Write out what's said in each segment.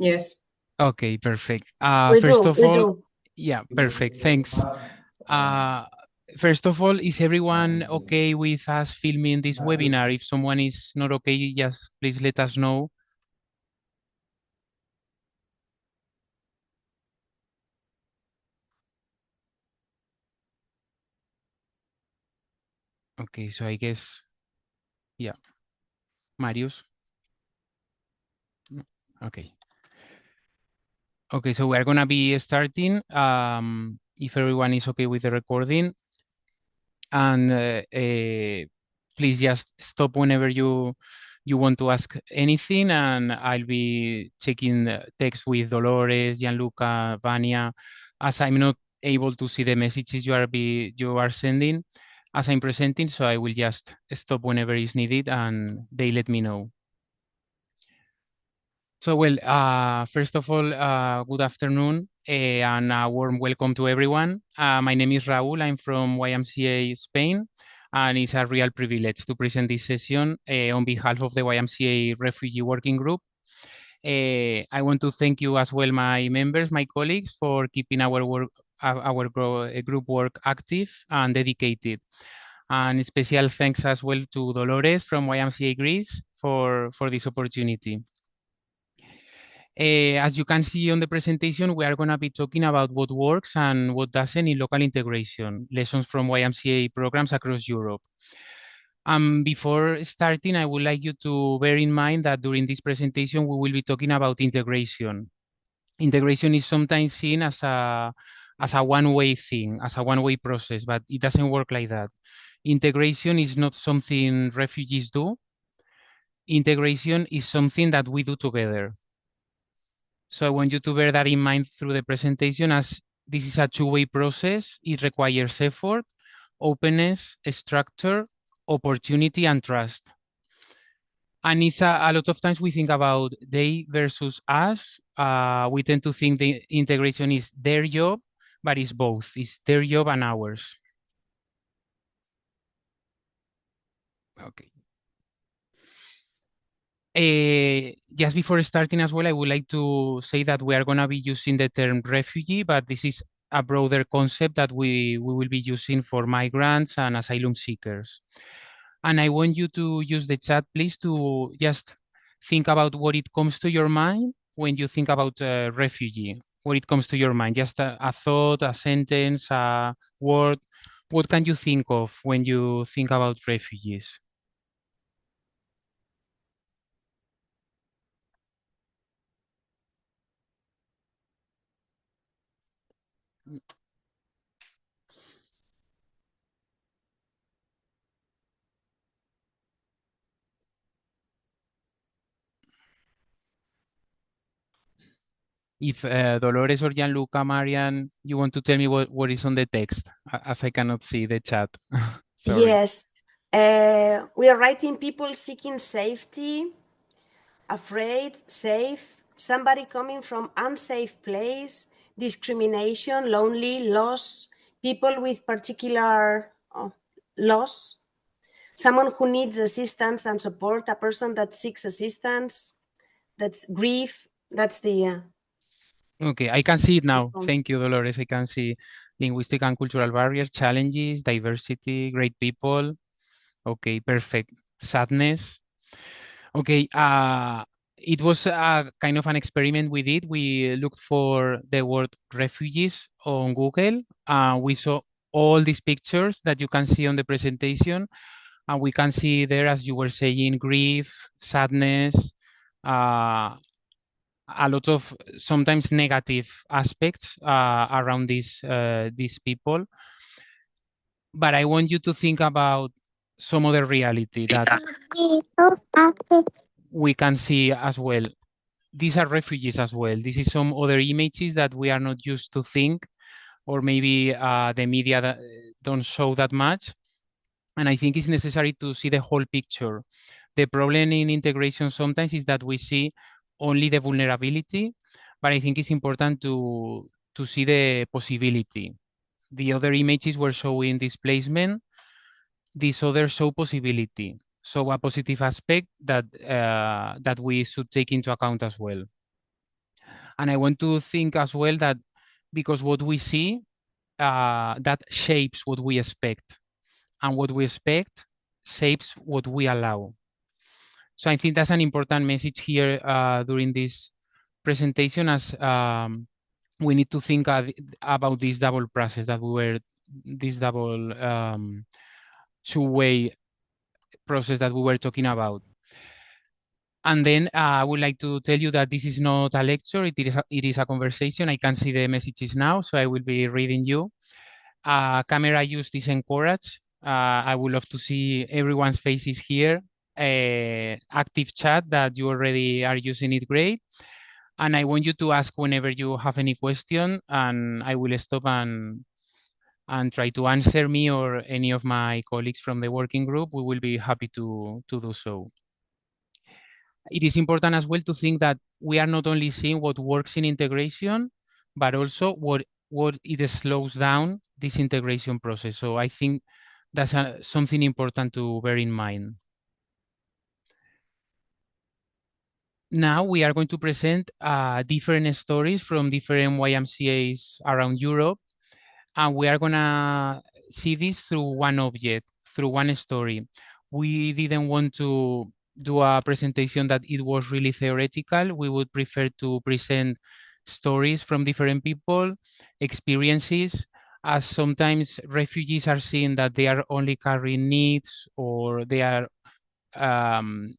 Yes, Okay, perfect. we First do. of We all, do. yeah, perfect. Thanks. Uh, First of all, is everyone okay with us filming this webinar? If someone is not okay, just please let us know. Okay, so I guess, yeah, Marius. No. Okay. Okay, so we're gonna be starting. If everyone is okay with the recording, and please just stop whenever you want to ask anything, and I'll be checking text with Dolores, Gianluca, Vania, as I'm not able to see the messages you are sending as I'm presenting, so I will just stop whenever is needed, and they let me know. So, well, first of all, good afternoon and a warm welcome to everyone. My name is Raúl. I'm from YMCA Spain, and it's a real privilege to present this session on behalf of the YMCA Refugee Working Group. I want to thank you as well, my members, my colleagues, for keeping our work, group work active and dedicated. And special thanks as well to Dolores from YMCA Greece for this opportunity. As you can see on the presentation, we are going to be talking about what works and what doesn't in local integration, lessons from YMCA programs across Europe. Before starting, I would like you to bear in mind that during this presentation, we will be talking about integration. Integration is sometimes seen as a one-way thing, as a one-way process, but it doesn't work like that. Integration is not something refugees do. Integration is something that we do together. So I want you to bear that in mind through the presentation, as this is a two-way process. It requires effort, openness, structure, opportunity, and trust. And it's a lot of times we think about they versus us. We tend to think the integration is their job, but it's both. It's their job and ours. Okay. Just before starting as well, I would like to say that we are going to be using the term refugee, but this is a broader concept that we will be using for migrants and asylum seekers. And I want you to use the chat, please, to just think about what it comes to your mind when you think about refugee. What it comes to your mind, just a thought, a sentence, a word. What can you think of when you think about refugees? If Dolores or Gianluca, Marian, you want to tell me what is on the text, as I cannot see the chat. Sorry. Yes. We are writing people seeking safety, afraid, safe, somebody coming from unsafe place, discrimination, lonely, loss, people with particular loss, someone who needs assistance and support, a person that seeks assistance, that's grief. That's Okay, I can see it the now. point. Thank you, Dolores. I can see linguistic and cultural barriers, challenges, diversity, great people. Okay, perfect. Sadness. Okay, it was a kind of an experiment we did. We looked for the word refugees on Google. We saw all these pictures that you can see on the presentation, and we can see there, as you were saying, grief, sadness, uh, a lot of sometimes negative aspects around these people. But I want you to think about some other reality that we can see as well. These are refugees as well. This is some other images that we are not used to think, or maybe the media that don't show that much. And I think it's necessary to see the whole picture. The problem in integration sometimes is that we see only the vulnerability, but I think it's important to see the possibility. The other images were showing displacement, these others show possibility. So a positive aspect that that we should take into account as well. And I want to think as well that because what we see, that shapes what we expect, and what we expect shapes what we allow. So I think that's an important message here during this presentation, as we need to think about this double process that we were, this double two-way process that we were talking about. And then I would like to tell you that this is not a lecture, it is a conversation. I can see the messages now, so I will be reading you. Camera use is encouraged. I would love to see everyone's faces here. Active chat that you already are using it, great. And I want you to ask whenever you have any question, and I will stop and try to answer, me or any of my colleagues from the working group. We will be happy to do so. It is important as well to think that we are not only seeing what works in integration, but also what it slows down this integration process. So I think that's something important to bear in mind. Now we are going to present different stories from different YMCAs around Europe, and we are gonna see this through one object, through one story. We didn't want to do a presentation that it was really theoretical. We would prefer to present stories from different people, experiences, as sometimes refugees are seeing that they are only carrying needs, or um,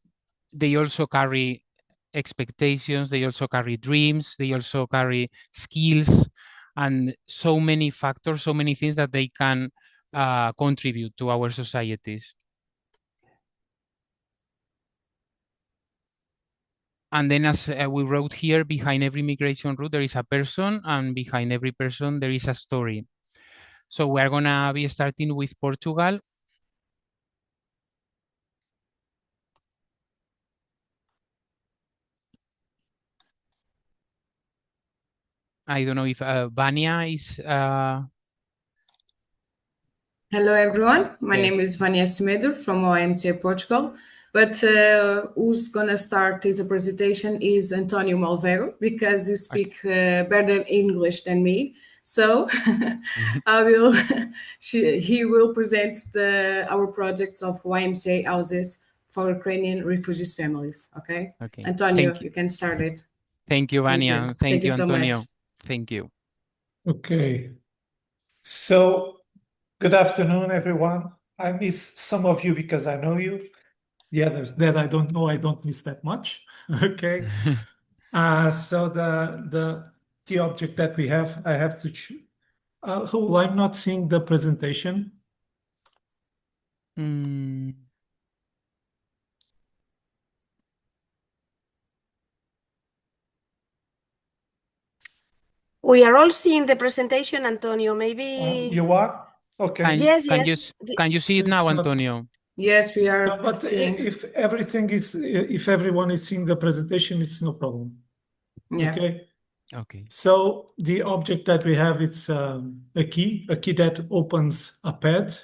they also carry expectations, they also carry dreams, they also carry skills, and so many factors, so many things that they can contribute to our societies. And then, as we wrote here, behind every migration route, there is a person, and behind every person, there is a story. So we're gonna be starting with Portugal. I don't know if Vania is... Hello, everyone. My name Yes. is Vania Semedo from YMCA Portugal. But who's going to start this presentation is Antonio Malvero, because he speaks better English than me. So he will present our projects of YMCA houses for Ukrainian refugees families. Okay? Okay. Antonio, Thank you. you can start it. Thank you, Thank Vania. you. Thank Thank you you, so much. Antonio. Thank you. Okay. So, good afternoon, everyone. I miss some of you because I know you. The others that I don't know, I don't miss that much. Okay. So the object that we have, I have to choose. I'm not seeing the presentation. We are all seeing the presentation, Antonio. Maybe You are? Okay. yes. Can you see it now, Antonio? Yes, we are No, but seeing. if everyone is seeing the presentation, it's no problem. Yeah. Okay. Okay. So the object that we have, it's a key that opens a pad.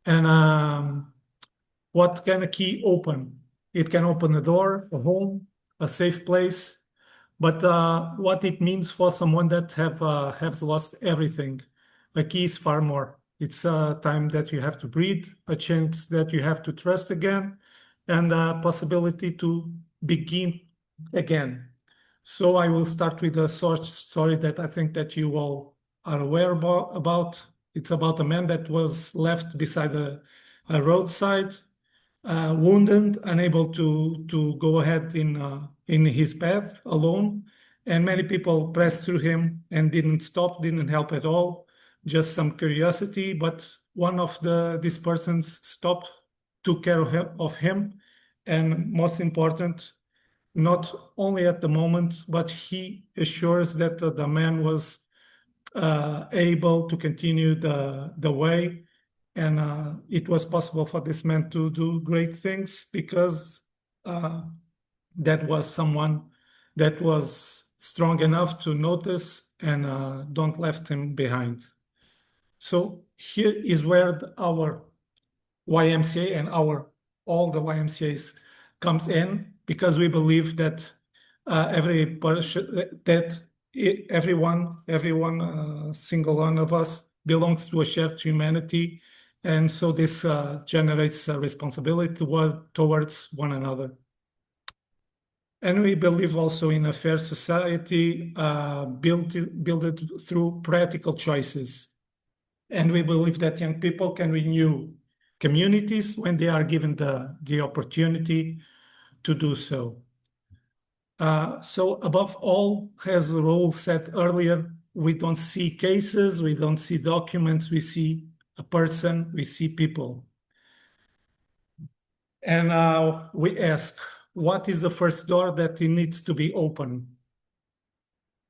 And what can a key open? It can open a door, a home, a safe place. But what it means for someone that has lost everything, a key is far more. It's a time that you have to breathe, a chance that you have to trust again, and a possibility to begin again. So I will start with a short story that I think that you all are aware about. It's about a man that was left beside a roadside, wounded, unable to go ahead in his path alone. And many people pressed through him and didn't stop, didn't help at all, just some curiosity. But one of these persons stopped, took care of him, and most important, not only at the moment, but he assures that the man was able to continue the way. And it was possible for this man to do great things because that was someone that was strong enough to notice and don't left him behind. So here is where our YMCA and all the YMCAs comes in, because we believe that every person that everyone, single one of us belongs to a shared humanity, and so this generates a responsibility towards one another. And we believe also in a fair society built through practical choices. And we believe that young people can renew communities when they are given the opportunity to do so. So above all, as Raul said earlier, we don't see cases, we don't see documents, we see a person, we see people. And we ask, what is the first door that needs to be open?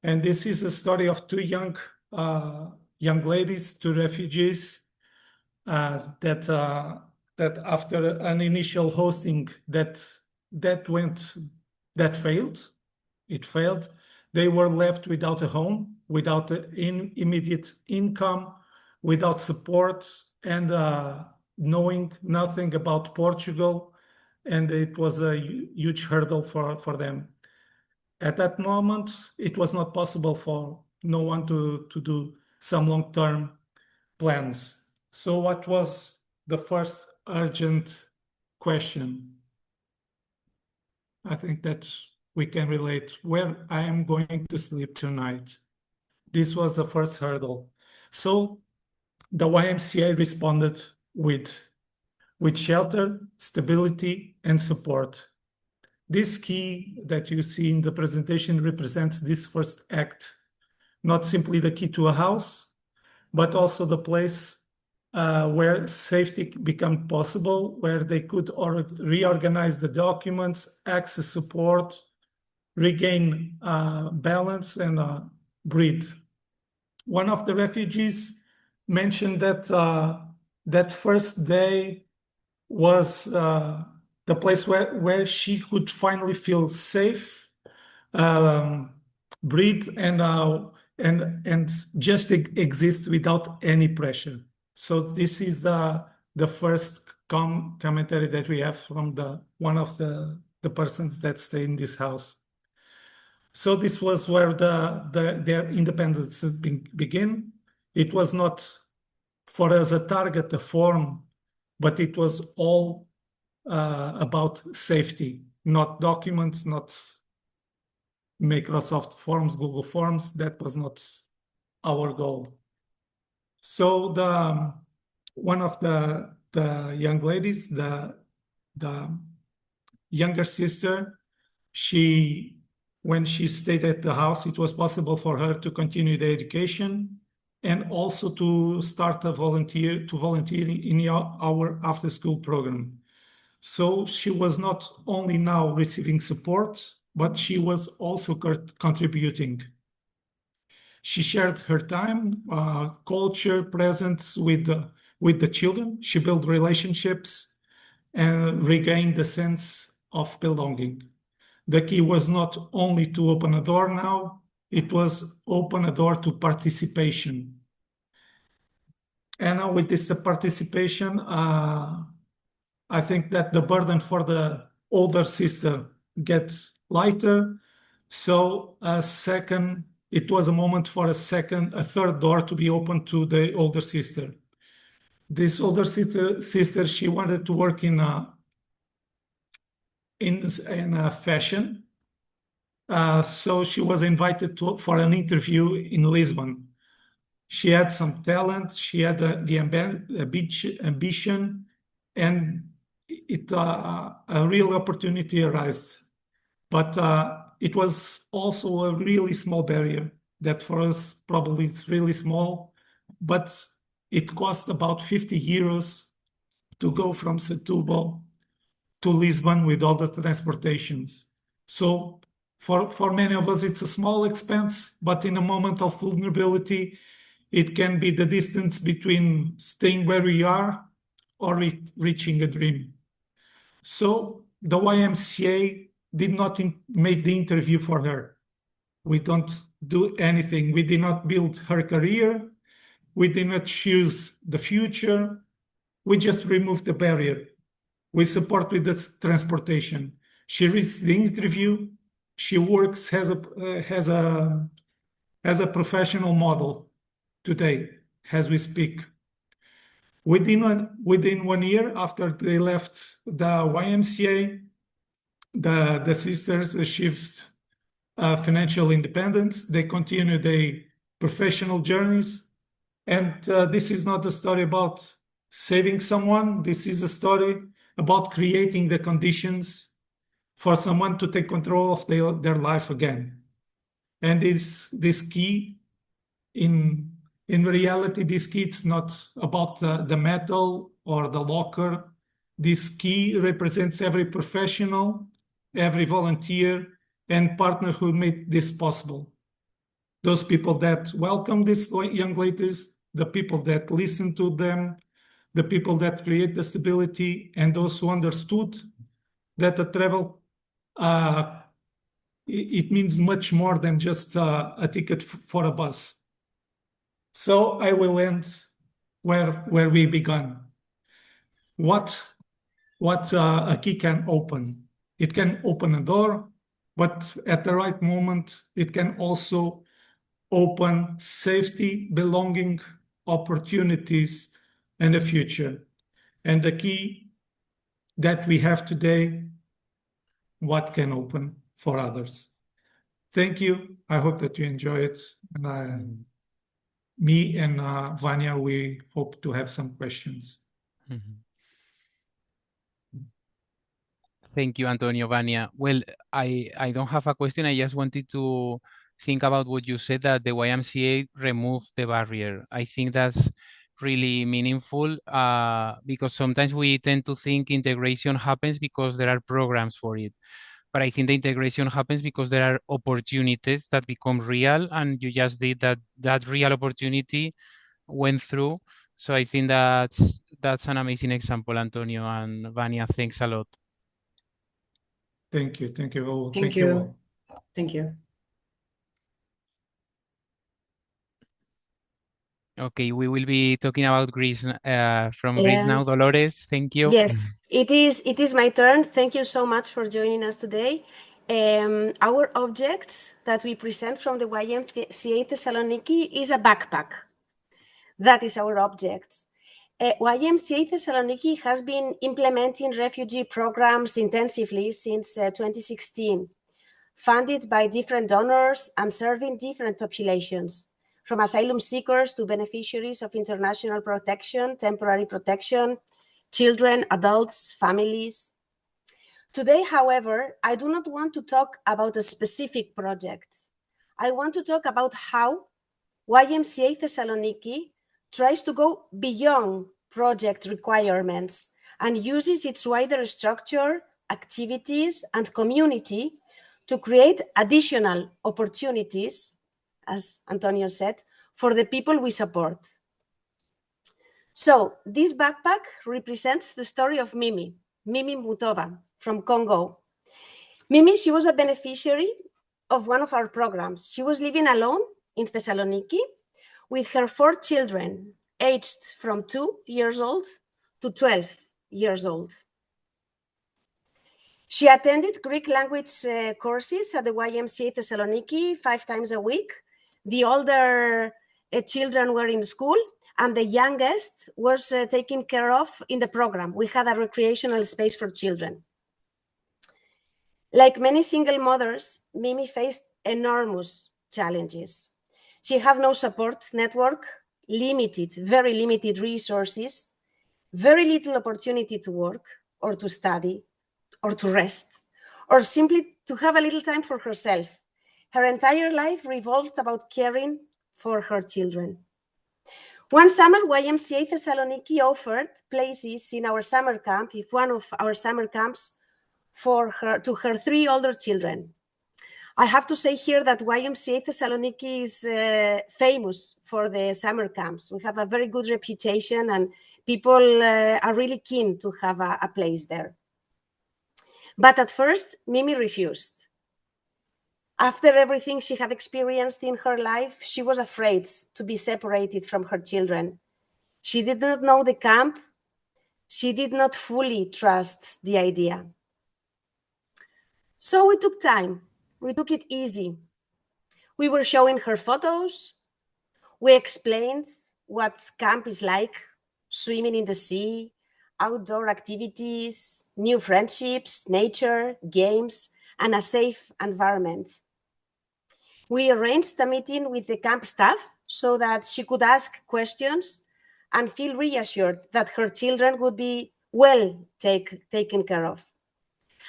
And this is a story of two young ladies, two refugees, that after an initial hosting that failed. It failed. They were left without a home, without immediate income, without support, and knowing nothing about Portugal. And it was a huge hurdle for them. At that moment, it was not possible for no one to do some long-term plans. So what was the first urgent question? I think that we can relate. Where I am going to sleep tonight. This was the first hurdle. So the YMCA responded with shelter, stability, and support. This key that you see in the presentation represents this first act, not simply the key to a house, but also the place where safety became possible, where they could reorganize the documents, access support, regain balance, and breathe. One of the refugees mentioned that that first day was the place where she could finally feel safe, breathe, and just exist without any pressure. So this is the first commentary that we have from one of the persons that stay in this house. So this was where their independence began. It was not for us a target, a form, but it was all about safety, not documents, not Microsoft Forms, Google Forms. That was not our goal. So one of the young ladies, the younger sister, when she stayed at the house, it was possible for her to continue the education and also to start to volunteer in our after-school program. So she was not only now receiving support, but she was also contributing. She shared her time, culture, presence with the children. She built relationships and regained the sense of belonging. The key was not only to open a door now, it was open a door to participation. And now with this participation, I think that the burden for the older sister gets lighter. So it was a moment for a third door to be opened to the older sister. This older sister, she wanted to work in fashion. So she was invited for an interview in Lisbon. She had some talent, she had the ambition, and a real opportunity arose. But it was also a really small barrier that for us probably it's really small, but it cost about 50 euros to go from Setúbal to Lisbon with all the transportations. So for many of us, it's a small expense, but in a moment of vulnerability, it can be the distance between staying where we are or reaching a dream. So the YMCA did not make the interview for her. We don't do anything. We did not build her career. We did not choose the future. We just removed the barrier. We support with the transportation. She reached the interview. She works as a professional model today, as we speak. Within 1 year after they left the YMCA, the sisters achieved financial independence. They continue their professional journeys. And this is not a story about saving someone. This is a story about creating the conditions for someone to take control of their life again. And this key, in reality, this key is not about the metal or the locker. This key represents every professional, every volunteer, and partner who made this possible. Those people that welcome these young ladies, the people that listen to them, the people that create the stability, and those who understood that the travel, it means much more than just a ticket for a bus. So I will end where we began. What a key can open. It can open a door, but at the right moment, it can also open safety, belonging, opportunities, and a future. And the key that we have today, what can open for others. Thank you. I hope that you enjoy it. And me and Vanya, we hope to have some questions. Thank you, Antonio, Vanya. Well, I don't have a question. I just wanted to think about what you said, that the YMCA removed the barrier. I think that's really meaningful because sometimes we tend to think integration happens because there are programs for it. But I think the integration happens because there are opportunities that become real, and you just did that real opportunity went through. So I think that's an amazing example, Antonio and Vanya. Thanks a lot. Thank you. Thank you all. Thank you. All. Thank you. Okay, we will be talking about Greece from Greece now. Dolores, thank you. Yes, it is my turn. Thank you so much for joining us today. Our object that we present from the YMCA Thessaloniki is a backpack. That is our object. YMCA Thessaloniki has been implementing refugee programs intensively since 2016, funded by different donors and serving different populations, from asylum seekers to beneficiaries of international protection, temporary protection, children, adults, families. Today, however, I do not want to talk about a specific project. I want to talk about how YMCA Thessaloniki tries to go beyond project requirements and uses its wider structure, activities, and community to create additional opportunities, as Antonio said, for the people we support. So this backpack represents the story of Mimi Mutova from Congo. Mimi, she was a beneficiary of one of our programs. She was living alone in Thessaloniki with her 4 children, aged from 2 years old to 12 years old. She attended Greek language courses at the YMCA Thessaloniki 5 times a week. The older children were in school, and the youngest was taken care of in the program. We had a recreational space for children. Like many single mothers, Mimi faced enormous challenges. She had no support network, very limited resources, very little opportunity to work or to study or to rest, or simply to have a little time for herself. Her entire life revolved about caring for her children. One summer, YMCA Thessaloniki offered places in our summer camp, one of our summer camps, to her 3 older children. I have to say here that YMCA Thessaloniki is famous for the summer camps. We have a very good reputation, and people are really keen to have a place there. But at first, Mimi refused. After everything she had experienced in her life, she was afraid to be separated from her children. She did not know the camp. She did not fully trust the idea. So we took time. We took it easy. We were showing her photos. We explained what camp is like, swimming in the sea, outdoor activities, new friendships, nature, games, and a safe environment. We arranged a meeting with the camp staff so that she could ask questions and feel reassured that her children would be well taken care of.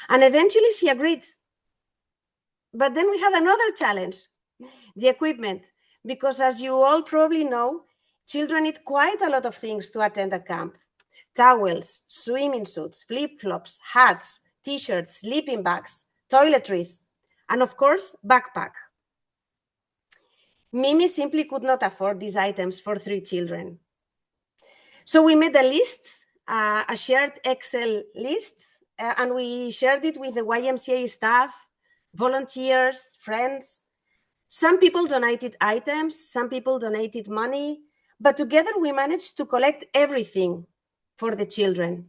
And eventually she agreed. But then we had another challenge, the equipment, because as you all probably know, children need quite a lot of things to attend a camp. Towels, swimming suits, flip-flops, hats, t-shirts, sleeping bags, toiletries, and of course, backpack. Mimi simply could not afford these items for 3 children. So we made a list, a shared Excel list, and we shared it with the YMCA staff, volunteers, friends. Some people donated items, some people donated money, but together we managed to collect everything for the children.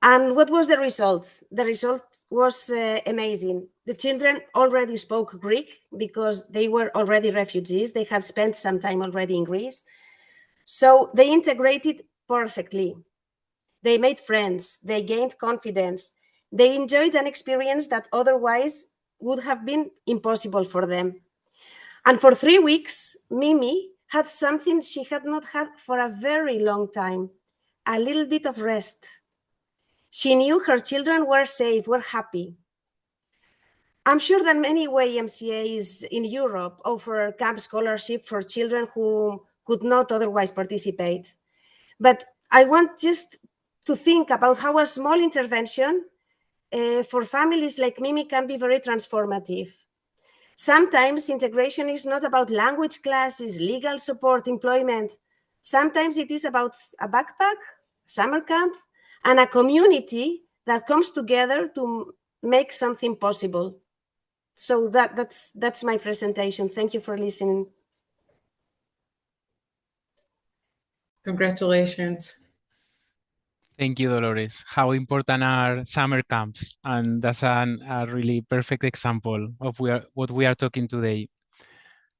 And what was the result? The result was amazing. The children already spoke Greek because they were already refugees. They had spent some time already in Greece. So they integrated perfectly. They made friends, they gained confidence, they enjoyed an experience that otherwise would have been impossible for them. And for 3 weeks, Mimi had something she had not had for a very long time, a little bit of rest. She knew her children were safe, were happy. I'm sure that many YMCAs in Europe offer camp scholarship for children who could not otherwise participate. But I want just to think about how a small intervention for families like Mimi can be very transformative. Sometimes integration is not about language classes, legal support, employment. Sometimes it is about a backpack, summer camp, and a community that comes together to make something possible. So that's my presentation. Thank you for listening. Congratulations. Thank you, Dolores. How important are summer camps? And that's a really perfect example of what we are talking today.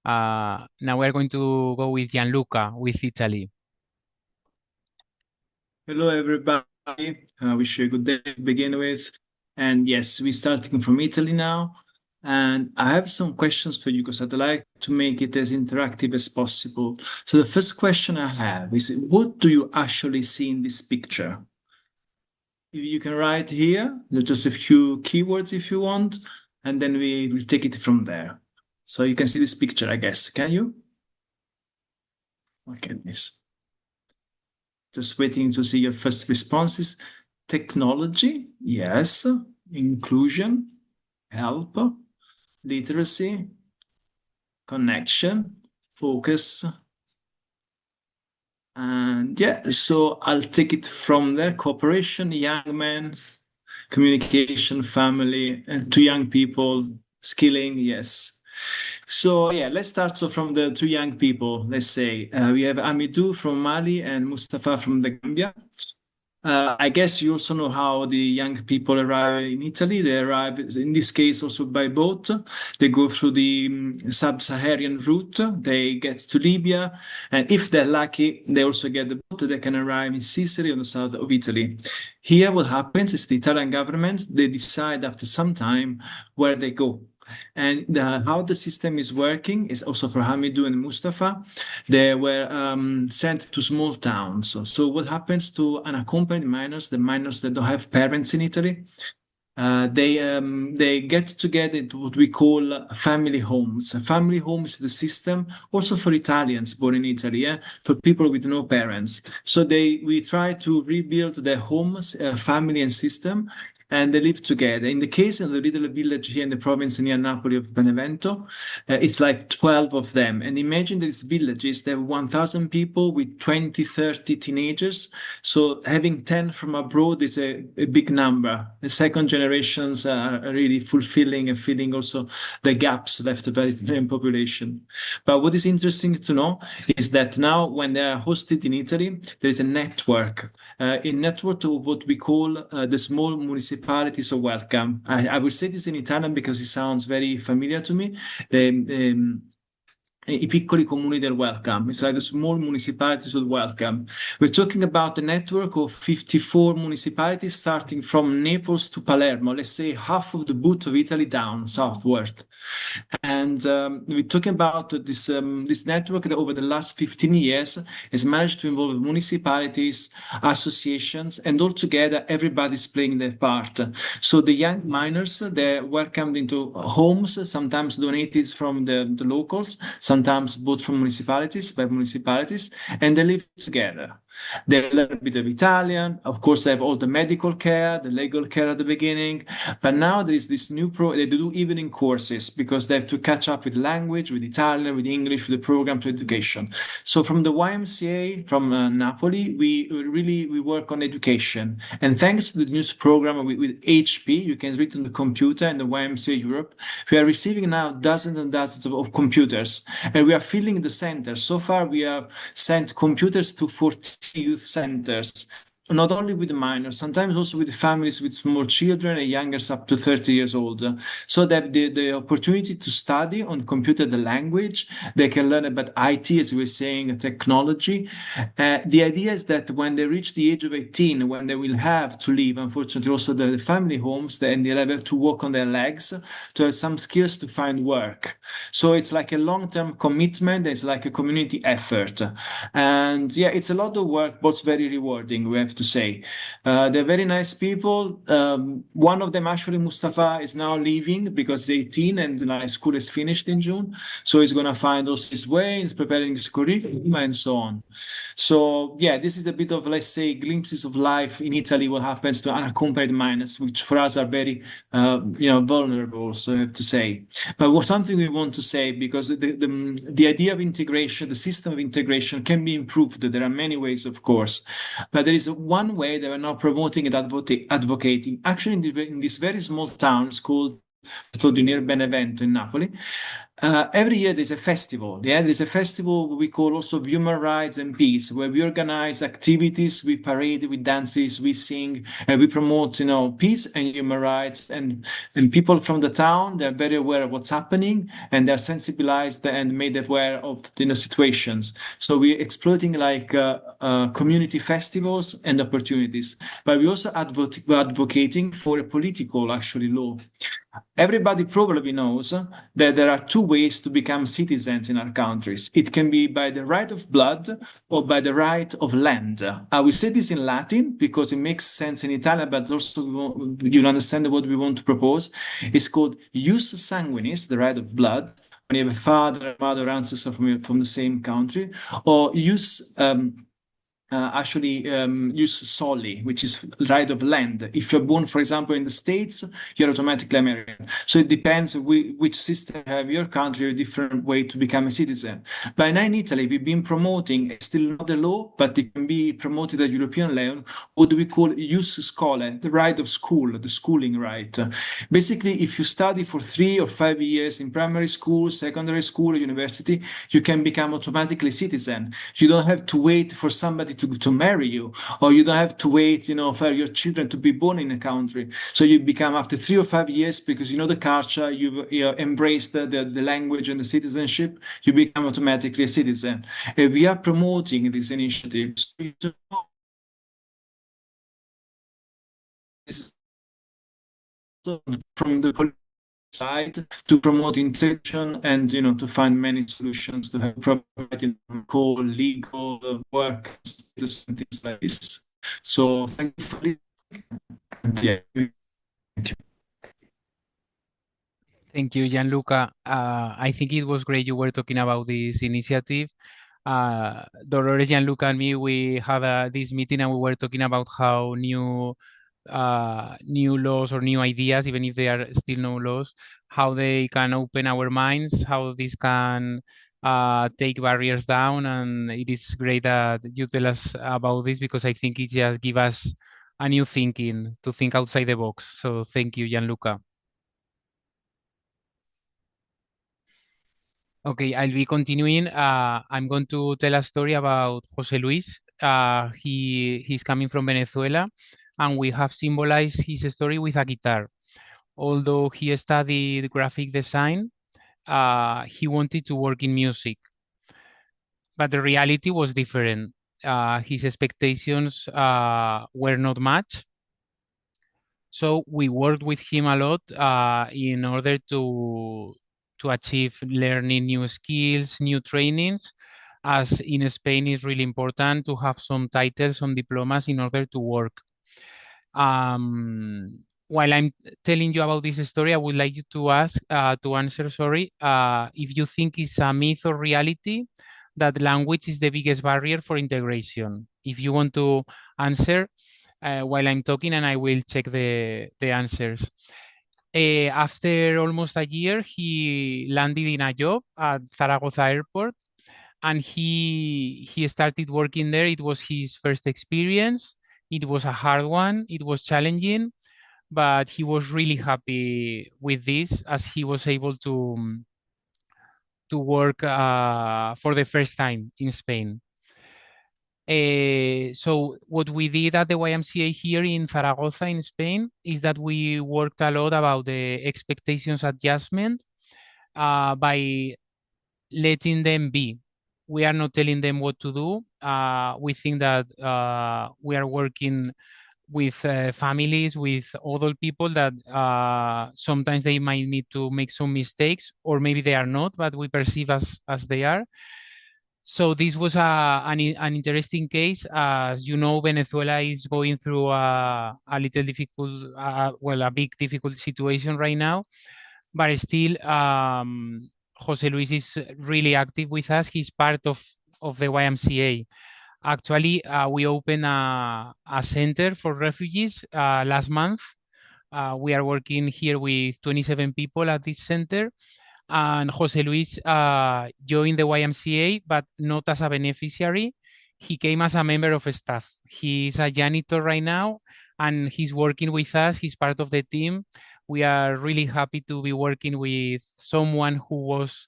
Now we're going to go with Gianluca with Italy. Hello, everybody. I wish you a good day to begin with. And yes, we're starting from Italy now. And I have some questions for you because I'd like to make it as interactive as possible. So the first question I have is, what do you actually see in this picture? You can write here, there's just a few keywords if you want, and then we will take it from there. So you can see this picture, I guess. Can you? Okay, nice. Just waiting to see your first responses. Technology, yes. Inclusion, help, literacy, connection, focus. And yeah, so I'll take it from there. Cooperation, young men, communication, family, and to young people, skilling, yes. So yeah, let's start from the 2 young people. Let's say we have Amidou from Mali and Mustafa from the Gambia. I guess you also know how the young people arrive in Italy. They arrive, in this case, also by boat. They go through the sub-Saharan route. They get to Libya. And if they're lucky, they also get the boat. They can arrive in Sicily on the south of Italy. Here, what happens is the Italian government, they decide after some time where they go. And how the system is working is also for Hamidou and Mustafa. They were sent to small towns. So what happens to unaccompanied minors, the minors that don't have parents in Italy? They get together into what we call family homes. Family homes is the system also for Italians born in Italy, for people with no parents. So we try to rebuild their homes, family and system, and they live together. In the case of the little village here in the province near Napoli of Benevento, it's like 12 of them. And imagine these villages, they have 1,000 people with 20, 30 teenagers. So having 10 from abroad is a big number. The second generations are really fulfilling and filling also the gaps left by the Italian population. But what is interesting to know is that now when they are hosted in Italy, there is a network of what we call the small municipalities municipalities are welcome. I will say this in Italian because it sounds very familiar to me. I piccoli comuni del welcome. It's like the small municipalities of welcome. We're talking about a network of 54 municipalities starting from Naples to Palermo, let's say half of the boot of Italy down southward. And we're talking about this network that over the last 15 years has managed to involve municipalities, associations, and altogether everybody's playing their part. So the young miners, they're welcomed into homes, sometimes donated from the locals, sometimes bought from municipalities, by municipalities, and they live together. They learn a bit of Italian. Of course, they have all the medical care, the legal care at the beginning. But now there is this new they do evening courses because they have to catch up with language, with Italian, with English, with the program to education. So from the YMCA, from Napoli, we work on education. And thanks to the news program with HP, you can read on the computer in the YMCA Europe, we are receiving now dozens and dozens of computers. And we are filling the centers. So far, we have sent computers to 40 youth centers, not only with the minors, sometimes also with families with small children and youngers up to 30 years old. So that the opportunity to study on computer the language, they can learn about IT, as we were saying, technology. The idea is that when they reach the age of 18, when they will have to leave, unfortunately, also the family homes, and they'll have to walk on their legs, to have some skills to find work. So it's like a long-term commitment. It's like a community effort. And yeah, it's a lot of work, but it's very rewarding, we have to say. They're very nice people. One of them, actually, Mustafa, is now leaving because he's 18 and school is finished in June. So he's going to find also his way, he's preparing his curriculum and so on. So yeah, this is a bit of, let's say, glimpses of life in Italy, what happens to unaccompanied minors, which for us are very, vulnerable, so I have to say. But what's something we want to say, because the idea of integration, the system of integration can be improved. There are many ways, of course, but there is one way that we're now promoting and advocating. Actually, in this very small town, it's called, I told you, near Benevento in Napoli. Every year there's a festival. Yeah, there's a festival we call also Human Rights and Peace, where we organize activities, we parade, we dances, we sing, and we promote, peace and human rights. And people from the town, they're very aware of what's happening, and they're sensibilized and made aware of situations. So we're exploiting community festivals and opportunities, but we're also advocating for a political, actually, law. Everybody probably knows that there are two ways to become citizens in our countries. It can be by the right of blood or by the right of land. I will say this in Latin because it makes sense in Italian, but also you'll understand what we want to propose. It's called jus sanguinis, the right of blood, when you have a father, mother, ancestor from the same country, or jus use soli, which is right of land. If you're born, for example, in the States, you're automatically American. So it depends which system have your country, a different way to become a citizen. But now in Italy, we've been promoting, it's still not a law, but it can be promoted at European level, what we call jus scholae, the right of school, the schooling right. Basically, if you study for 3 or 5 years in primary school, secondary school, or university, you can become automatically citizen. You don't have to wait for somebody to marry you, or you don't have to wait, for your children to be born in a country. So you become, after 3 or 5 years, because you know the culture, you've embraced the language and the citizenship, you become automatically a citizen. We are promoting this initiative from the side to promote integration and to find many solutions to have provided call legal work status and things like this. So thank you for yeah. Thank you, Gianluca. I think it was great you were talking about this initiative. Dolores, Gianluca, and me, we had this meeting and we were talking about how new laws or new ideas, even if they are still no laws, how they can open our minds, how this can take barriers down. And it is great that you tell us about this, because I think it just gives us a new thinking, to think outside the box. So thank you, Gianluca. Okay, I'll be continuing. I'm going to tell a story about Jose Luis. He's coming from Venezuela, and we have symbolized his story with a guitar. Although he studied graphic design, he wanted to work in music, but the reality was different. His expectations were not matched. So we worked with him a lot in order to achieve learning new skills, new trainings, as in Spain it's really important to have some titles, some diplomas in order to work. While I'm telling you about this story, I would like you to answer, sorry, if you think it's a myth or reality that language is the biggest barrier for integration. If you want to answer while I'm talking, and I will check the answers. After almost a year, he landed in a job at Zaragoza Airport, and he started working there. It was his first experience. It was a hard one. It was challenging, but he was really happy with this, as he was able to work for the first time in Spain. So what we did at the YMCA here in Zaragoza in Spain is that we worked a lot about the expectations adjustment by letting them be. We are not telling them what to do. We think that we are working with families, with other people that sometimes they might need to make some mistakes, or maybe they are not, but we perceive as they are. So this was an interesting case. As you know, Venezuela is going through a little difficult, well, a big difficult situation right now. But still, Jose Luis is really active with us. He's part of the YMCA. Actually, we opened a center for refugees last month. We are working here with 27 people at this center. And Jose Luis joined the YMCA, but not as a beneficiary. He came as a member of staff. He's a janitor right now, and he's working with us. He's part of the team. We are really happy to be working with someone who was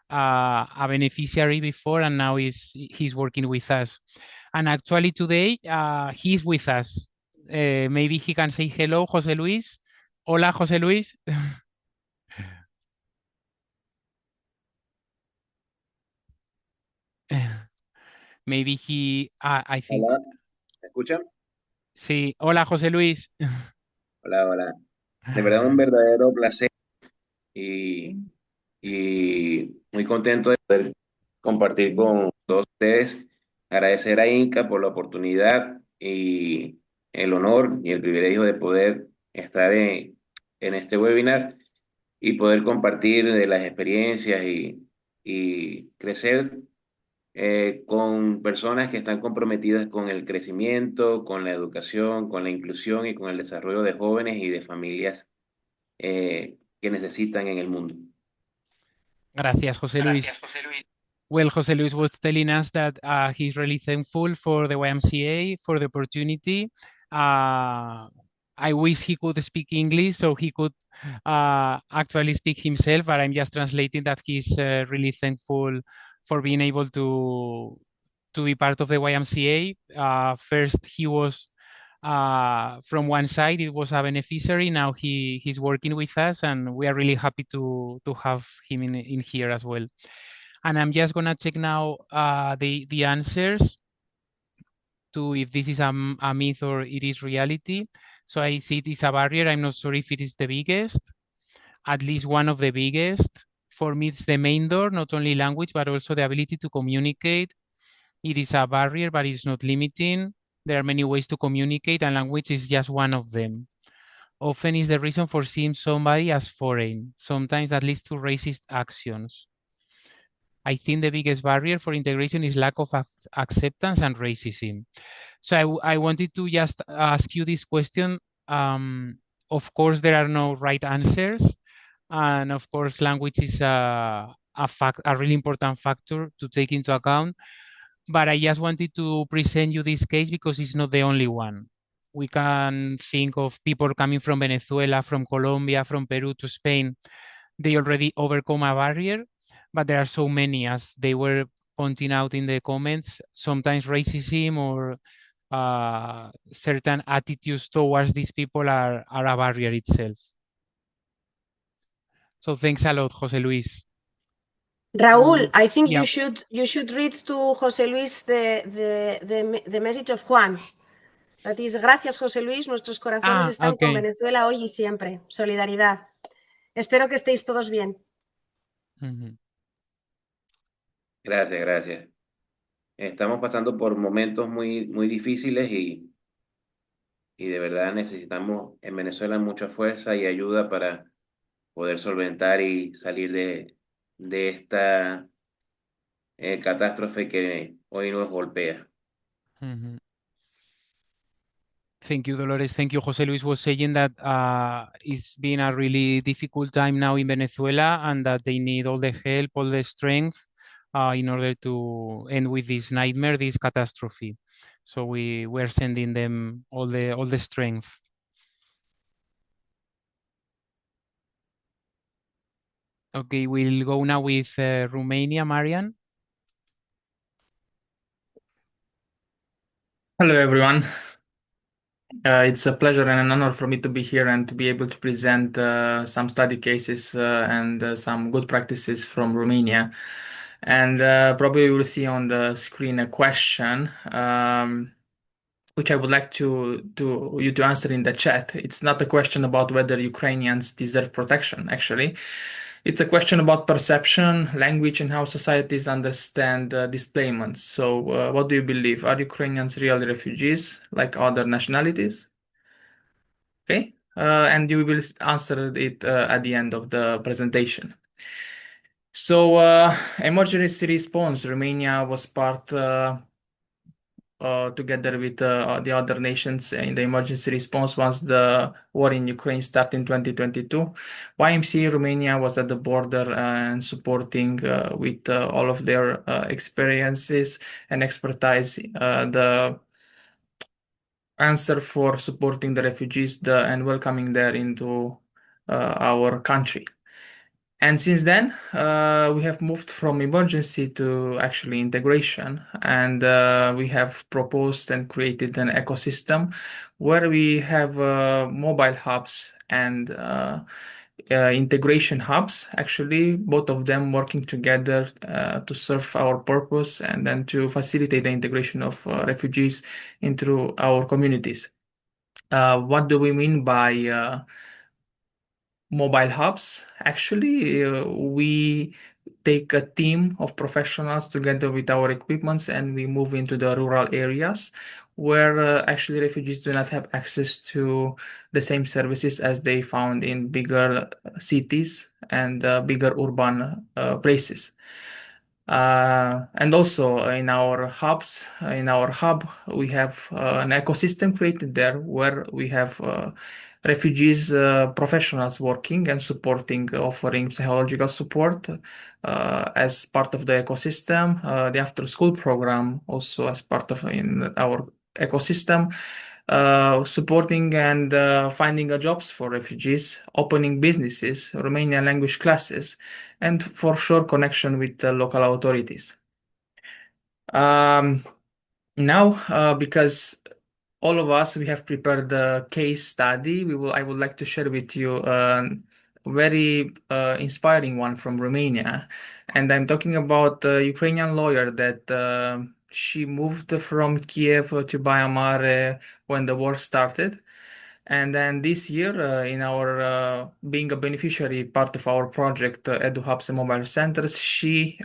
a beneficiary before, and now he's working with us. And actually today he's with us. Maybe he can say hello, Jose Luis. Hola, Jose Luis. Maybe I think, Hola, ¿me escuchan? sí. Hola, José Luis. Hola, hola. De verdad un verdadero placer y, y muy contento de poder compartir con todos ustedes. Agradecer a Inca por la oportunidad y el honor y el privilegio de poder estar en este webinar y poder compartir de las experiencias y crecer con personas que están comprometidas con el crecimiento, con la educación, con la inclusión y con el desarrollo de jóvenes y de familias que necesitan en el mundo. Gracias, José Luis. Well, José Luis was telling us that he's really thankful for the YMCA, for the opportunity. I wish he could speak English so he could actually speak himself, but I'm just translating that he's really thankful for being able to be part of the YMCA. First, he was from one side, it was a beneficiary. Now he's working with us, and we are really happy to have him in here as well. And I'm just gonna check now the answers to if this is a myth or it is reality. So I see it is a barrier. I'm not sure if it is the biggest, at least one of the biggest. For me, it's the main door, not only language, but also the ability to communicate. It is a barrier, but it's not limiting. There are many ways to communicate, and language is just one of them. Often is the reason for seeing somebody as foreign. Sometimes that leads to racist actions. I think the biggest barrier for integration is lack of acceptance and racism. So I wanted to just ask you this question. Of course, there are no right answers. And of course, language is a really important factor to take into account. But I just wanted to present you this case because it's not the only one. We can think of people coming from Venezuela, from Colombia, from Peru to Spain. They already overcome a barrier, but there are so many, as they were pointing out in the comments, sometimes racism or certain attitudes towards these people are a barrier itself. So thanks a lot, Jose Luis. Raúl, I think yeah. you should read to José Luis the message of Juan. That is, gracias José Luis, nuestros corazones están con Venezuela hoy y siempre. Solidaridad. Espero que estéis todos bien. Gracias, gracias. Estamos pasando por momentos muy, muy difíciles y de verdad necesitamos en Venezuela mucha fuerza y ayuda para poder solventar y salir de esta catástrofe que hoy nos golpea. Thank you, Dolores. Thank you. Jose Luis was saying that it's been a really difficult time now in Venezuela and that they need all the help, all the strength in order to end with this nightmare, this catastrophe. So we're sending them all the strength. Okay, we'll go now with Romania, Marian. Hello, everyone. It's a pleasure and an honor for me to be here and to be able to present some study cases and some good practices from Romania. And probably you will see on the screen a question, which I would like you to answer in the chat. It's not a question about whether Ukrainians deserve protection, actually. It's a question about perception, language, and how societies understand displacements. So, what do you believe? Are Ukrainians really refugees like other nationalities? Okay, and you will answer it at the end of the presentation. So, emergency response, Romania was part together with the other nations in the emergency response once the war in Ukraine started in 2022. YMCA Romania was at the border and supporting with all of their experiences and expertise the answer for supporting the refugees and welcoming them into our country. And since then, we have moved from emergency to actually integration, and we have proposed and created an ecosystem where we have mobile hubs and integration hubs, actually, both of them working together to serve our purpose and then to facilitate the integration of refugees into our communities. What do we mean by mobile hubs? Actually, we take a team of professionals together with our equipments and we move into the rural areas where actually refugees do not have access to the same services as they found in bigger cities and bigger urban places. And also in our hubs, in our hub, we have an ecosystem created there where we have refugees professionals working and supporting, offering psychological support as part of the ecosystem. The after-school program also as part of in our ecosystem. Supporting and finding jobs for refugees, opening businesses, Romanian language classes, and for sure connection with the local authorities. Now, because all of us, we have prepared the case study, I would like to share with you a very inspiring one from Romania. And I'm talking about a Ukrainian lawyer that she moved from Kiev to Baia Mare when the war started. And then this year, in our being a beneficiary part of our project, Edu Hubs and Mobile Centers, she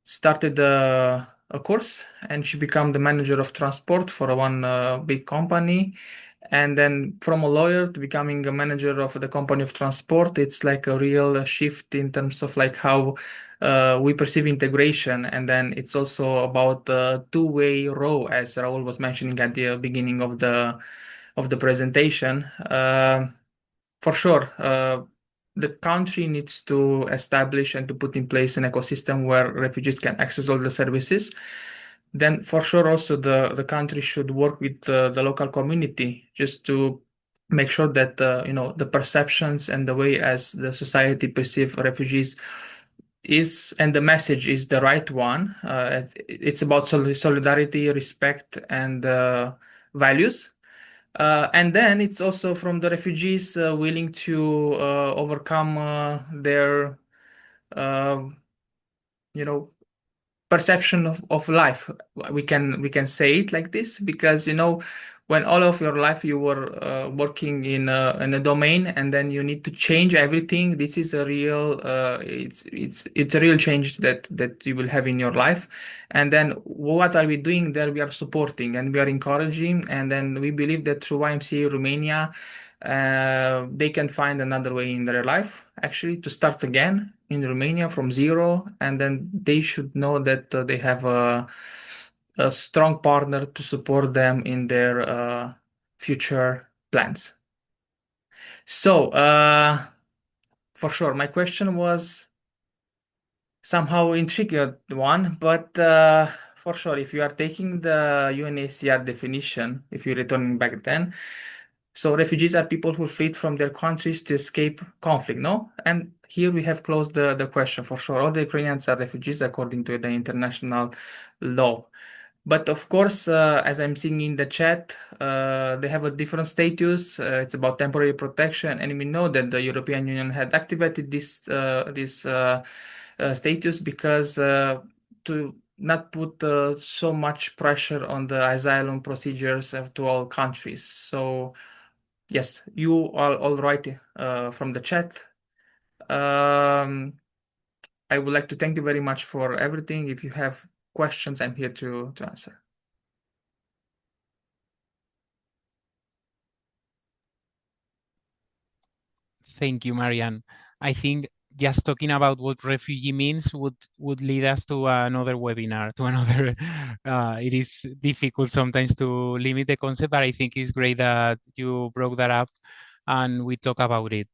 started a course and she became the manager of transport for one big company. And then from a lawyer to becoming a manager of the company of transport, it's like a real shift in terms of like how we perceive integration. And then it's also about the two-way row, as Raul was mentioning at the beginning of the presentation. For sure, the country needs to establish and to put in place an ecosystem where refugees can access all the services. Then for sure also the country should work with the local community just to make sure that the perceptions and the way as the society perceive refugees and the message is the right one. It's about solidarity, respect, and values. And then it's also from the refugees willing to overcome their, uh, you know, perception of life. We can say it like this because when all of your life you were working in a domain and then you need to change everything. This is a real it's a real change that you will have in your life. And then what are we doing there? We are supporting and we are encouraging, and then we believe that through YMCA Romania they can find another way in their life, actually, to start again in Romania from zero. And then they should know that they have a strong partner to support them in their future plans. So, for sure, my question was somehow intrigued one, but for sure, if you are taking the UNHCR definition, if you're returning back then, so refugees are people who fled from their countries to escape conflict, no? And here we have closed the question. For sure, all the Ukrainians are refugees according to the international law. But of course, as I'm seeing in the chat, they have a different status. It's about temporary protection, and we know that the European Union had activated this status because to not put so much pressure on the asylum procedures to all countries. So yes, you are all right from the chat. I would like to thank you very much for everything. If you have questions, I'm here to answer. Thank you, Marianne. I think just talking about what refugee means would lead us to another webinar, to another. It is difficult sometimes to limit the concept, but I think it's great that you broke that up and we talk about it.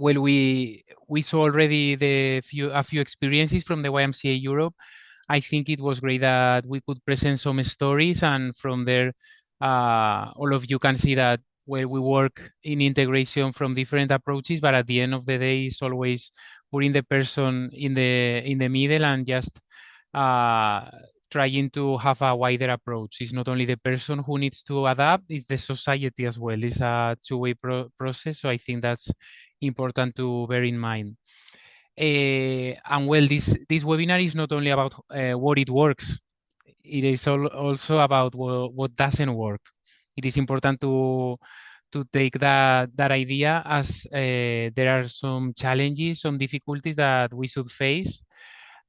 Well, we saw already a few experiences from the YMCA Europe. I think it was great that we could present some stories, and from there, all of you can see that where we work in integration from different approaches, but at the end of the day, it's always putting the person in the middle and just uh, trying to have a wider approach. It's not only the person who needs to adapt; it's the society as well. It's a two-way process, so I think that's important to bear in mind. And well, this webinar is not only about what it works, it is also about what doesn't work. It is important to take that idea as there are some challenges, some difficulties that we should face,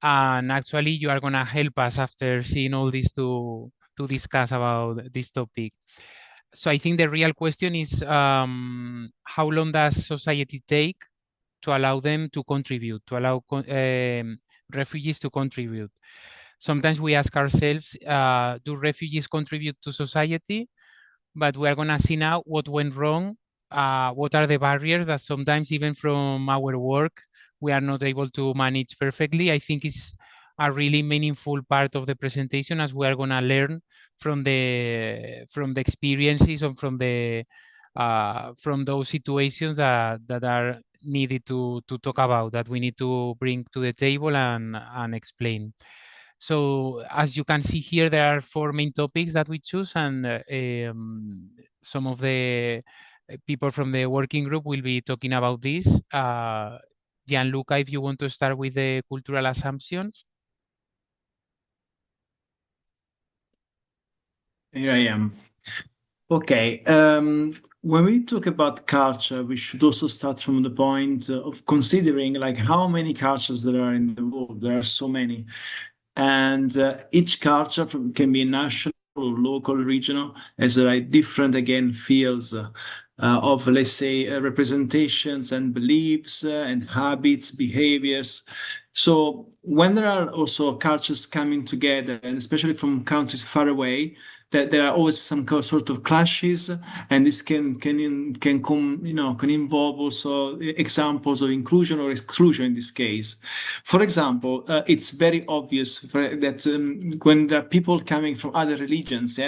and actually you are gonna help us after seeing all this to discuss about this topic. So I think the real question is how long does society take to allow them to contribute, to allow refugees to contribute. Sometimes we ask ourselves, do refugees contribute to society? But we are going to see now what went wrong, what are the barriers that sometimes even from our work, we are not able to manage perfectly. I think it's a really meaningful part of the presentation as we are going to learn from the experiences and from those situations that are needed to talk about, that we need to bring to the table and explain. So as you can see here, there are four main topics that we choose, and some of the people from the working group will be talking about this. Gianluca, if you want to start with the cultural assumptions. Here I am. Okay, when we talk about culture, we should also start from the point of considering like how many cultures there are in the world. There are so many, and each culture can be national, local, regional, as like different again fields of, let's say, representations and beliefs and habits, behaviors. So when there are also cultures coming together, and especially from countries far away, that there are always some sort of clashes, and this can involve also examples of inclusion or exclusion in this case. For example, it's very obvious that when there are people coming from other religions,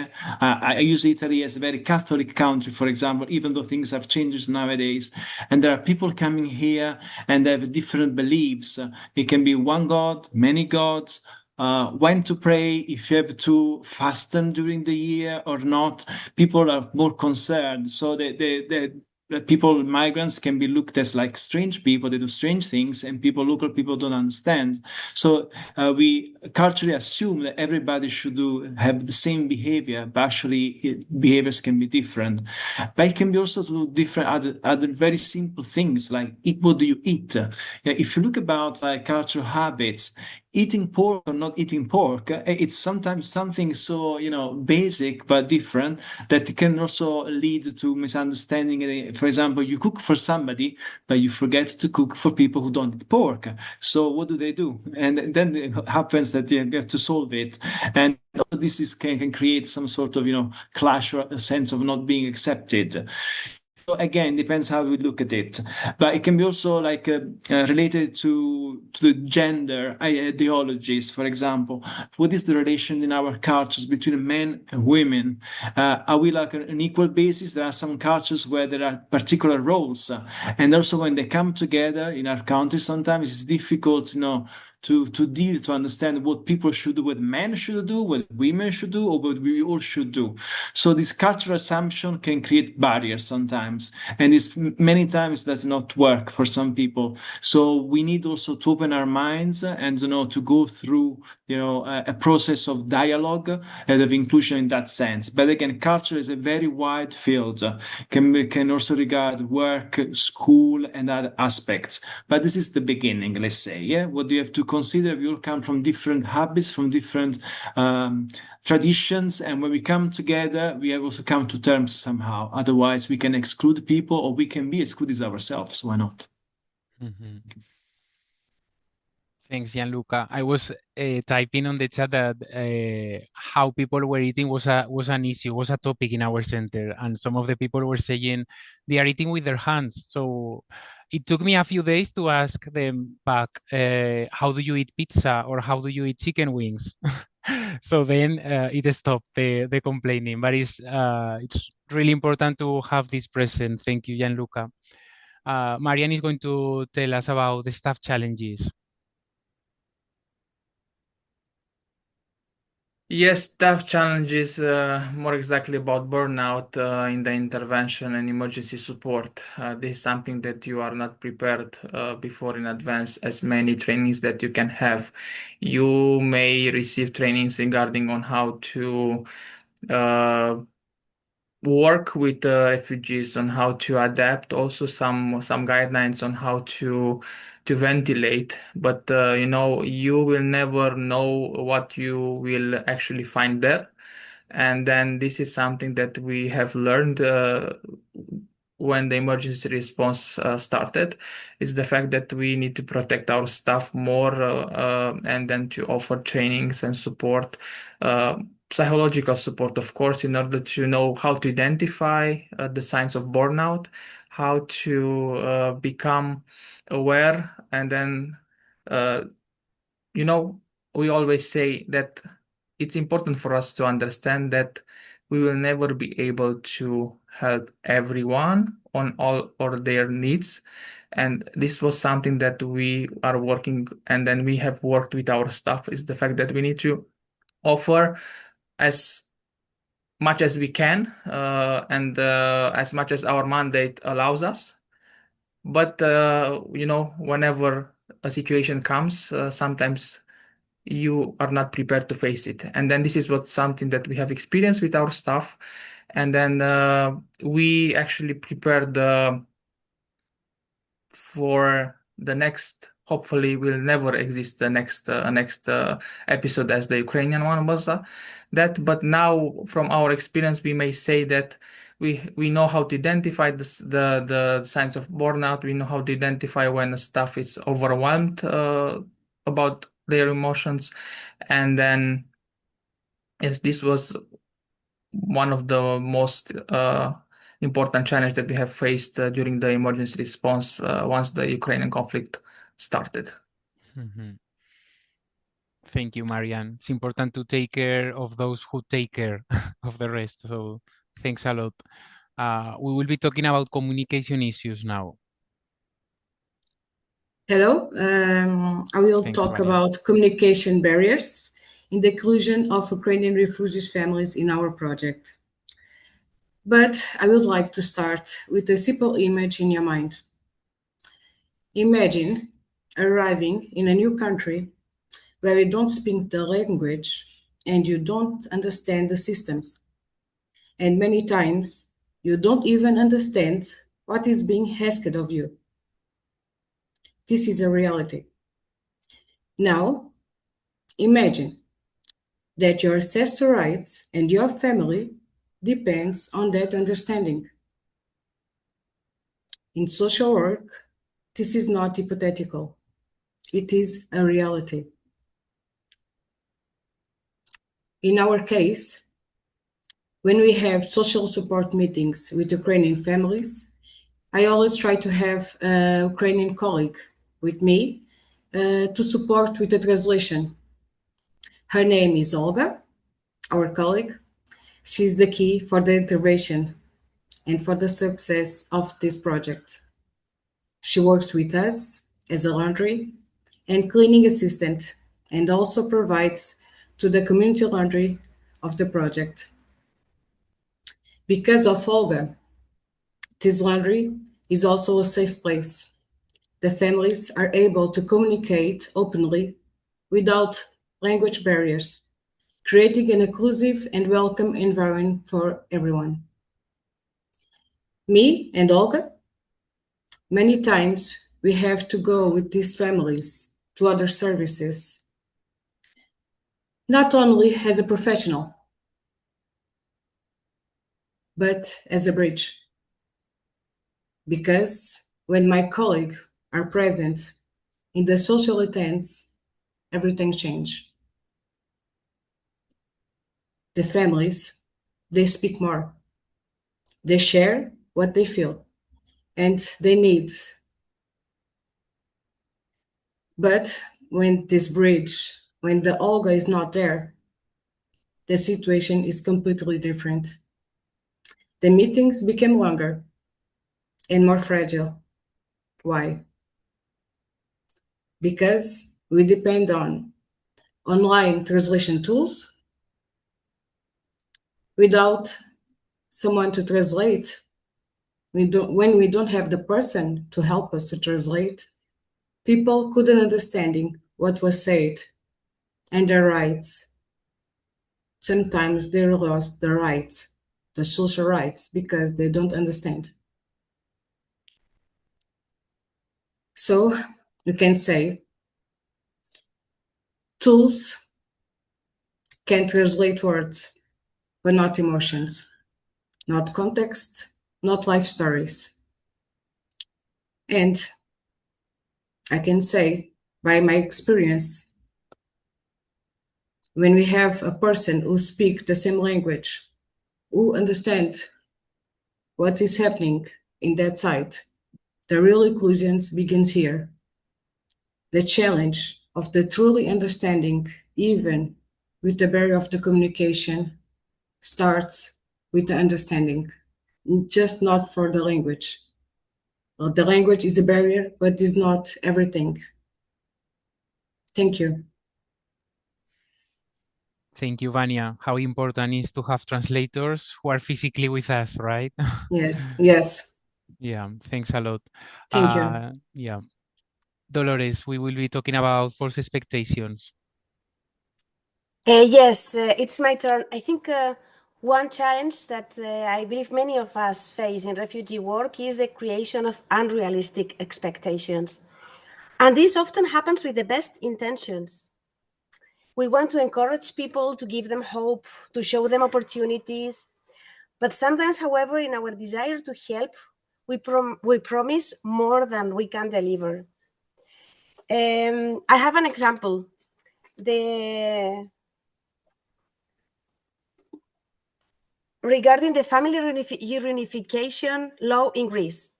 I use Italy as a very Catholic country, for example, even though things have changed nowadays, and there are people coming here and they have different beliefs. It can be one God, many gods, when to pray, if you have to fasten during the year or not. People are more concerned. So the people, migrants, can be looked as like strange people. They do strange things, and local people don't understand. So we culturally assume that everybody should have the same behavior, but actually behaviors can be different. But it can be also to different other very simple things like what do you eat? If you look about like cultural habits, eating pork or not eating pork, it's sometimes something so basic but different that it can also lead to misunderstanding. For example, you cook for somebody, but you forget to cook for people who don't eat pork. So what do? And then it happens that you have to solve it. And also this can create some sort of clash or a sense of not being accepted. So again, depends how we look at it, but it can be also like related to the gender ideologies. For example, what is the relation in our cultures between men and women? Are we like an equal basis? There are some cultures where there are particular roles, and also when they come together in our country, sometimes it's difficult, to understand what people should do, what men should do, what women should do, or what we all should do. So this cultural assumption can create barriers sometimes, and this many times does not work for some people. So we need also to open our minds and to go through a process of dialogue and of inclusion in that sense. But again, culture is a very wide field. Can also regard work, school, and other aspects. But this is the beginning, let's say. Yeah, what do you have to consider? We all come from different habits, from different traditions, and when we come together, we have also come to terms somehow. Otherwise, we can exclude people, or we can be excluded ourselves. Why not? Mm-hmm. Thanks, Gianluca. I was typing on the chat that how people were eating was an issue, was a topic in our center, and some of the people were saying they are eating with their hands. So it took me a few days to ask them back, how do you eat pizza or how do you eat chicken wings? So then it stopped the complaining. But it's really important to have this present. Thank you, Gianluca. Marian is going to tell us about the staff challenges. Yes, tough challenges, more exactly about burnout in the intervention and emergency support. This is something that you are not prepared before in advance, as many trainings that you can have. You may receive trainings regarding on how to work with refugees, on how to adapt, also some guidelines on how to ventilate, but you will never know what you will actually find there. And then this is something that we have learned when the emergency response started, is the fact that we need to protect our staff more, and then to offer trainings and support, psychological support, of course, in order to know how to identify the signs of burnout, how to become aware, and then we always say that it's important for us to understand that we will never be able to help everyone on all or their needs. And this was something that we are working, and then we have worked with our staff, is the fact that we need to offer as much as we can, and as much as our mandate allows us. But whenever a situation comes, sometimes you are not prepared to face it. And then this is what something that we have experienced with our staff. And then we actually prepared for the next, hopefully will never exist, the next episode as the Ukrainian one was that. But now from our experience, we may say that we know how to identify the signs of burnout. We know how to identify when a staff is overwhelmed about their emotions. And then yes, this was one of the most important challenges that we have faced during the emergency response once the Ukrainian conflict started. Mhm. Thank you, Marianne. It's important to take care of those who take care of the rest. So thanks a lot. We will be talking about communication issues now. Hello, I will Thanks, talk Vania. about communication barriers in the inclusion of Ukrainian refugees families in our project. But I would like to start with a simple image in your mind. Imagine arriving in a new country where you don't speak the language and you don't understand the systems. And many times you don't even understand what is being asked of you. This is a reality. Now, imagine that your access to rights and your family depends on that understanding. In social work, this is not hypothetical. It is a reality. In our case, when we have social support meetings with Ukrainian families, I always try to have a Ukrainian colleague with me to support with the translation. Her name is Olga, our colleague. She's the key for the intervention and for the success of this project. She works with us as a laundry and cleaning assistant and also provides to the community laundry of the project. Because of Olga, this laundry is also a safe place. The families are able to communicate openly without language barriers, creating an inclusive and welcome environment for everyone. Me and Olga, many times we have to go with these families to other services, not only as a professional, but as a bridge. Because when my colleagues are present in the social events, everything changes. The families, they speak more. They share what they feel and they need. But when this bridge, when the Olga is not there, the situation is completely different. The meetings became longer and more fragile. Why? Because we depend on online translation tools without someone to translate. When we don't have the person to help us to translate, people couldn't understanding what was said and their rights. Sometimes they lost their rights, the social rights, because they don't understand. So you can say tools can translate words, but not emotions, not context, not life stories. And I can say, by my experience, when we have a person who speaks the same language, who understands what is happening in that site, the real inclusion begins here. The challenge of the truly understanding, even with the barrier of the communication, starts with the understanding, just not for the language. Well, the language is a barrier, but is not everything. Thank you. Thank you, Vania. How important is to have translators who are physically with us, right? Yes, yes. Yeah, thanks a lot. Thank you. Yeah. Dolores, we will be talking about false expectations. Yes, it's my turn. I think one challenge that I believe many of us face in refugee work is the creation of unrealistic expectations. And this often happens with the best intentions. We want to encourage people, to give them hope, to show them opportunities. But sometimes, however, in our desire to help, we promise more than we can deliver. I have an example. The regarding the family reunification law in Greece.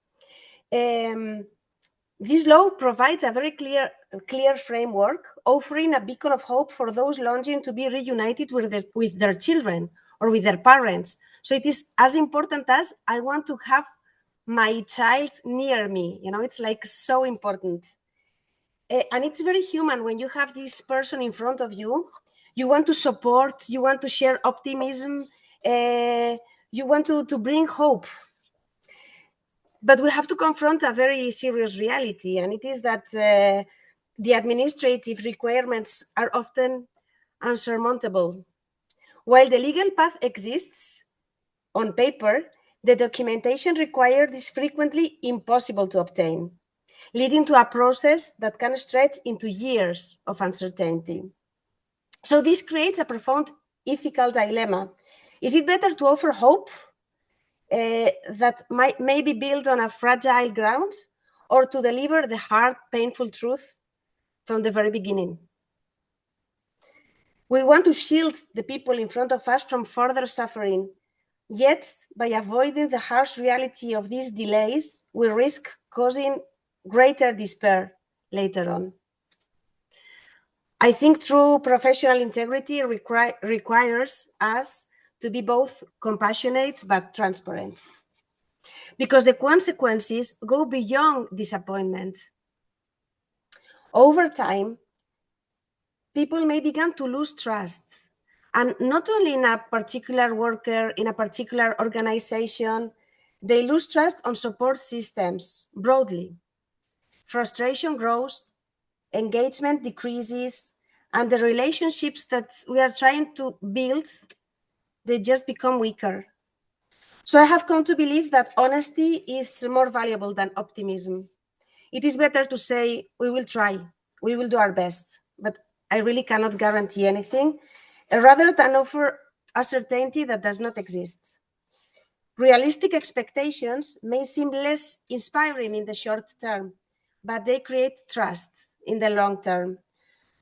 This law provides a very clear framework, offering a beacon of hope for those longing to be reunited with their children or with their parents. So it is as important as I want to have my child near me. You know, it's like so important. And it's very human when you have this person in front of you. You want to support, you want to share optimism, you want to bring hope. But we have to confront a very serious reality, and it is that the administrative requirements are often unsurmountable. While the legal path exists on paper, the documentation required is frequently impossible to obtain, leading to a process that can stretch into years of uncertainty. So this creates a profound ethical dilemma. Is it better to offer hope that may be built on a fragile ground, or to deliver the hard, painful truth from the very beginning? We want to shield the people in front of us from further suffering, yet by avoiding the harsh reality of these delays, we risk causing greater despair later on. I think true professional integrity requires us to be both compassionate but transparent, because the consequences go beyond disappointment. Over time, people may begin to lose trust, and not only in a particular worker, in a particular organization, they lose trust on support systems broadly. Frustration grows, engagement decreases, and the relationships that we are trying to build, they just become weaker. So I have come to believe that honesty is more valuable than optimism. It is better to say, we will try, we will do our best, but I really cannot guarantee anything, rather than offer a certainty that does not exist. Realistic expectations may seem less inspiring in the short term, but they create trust in the long term.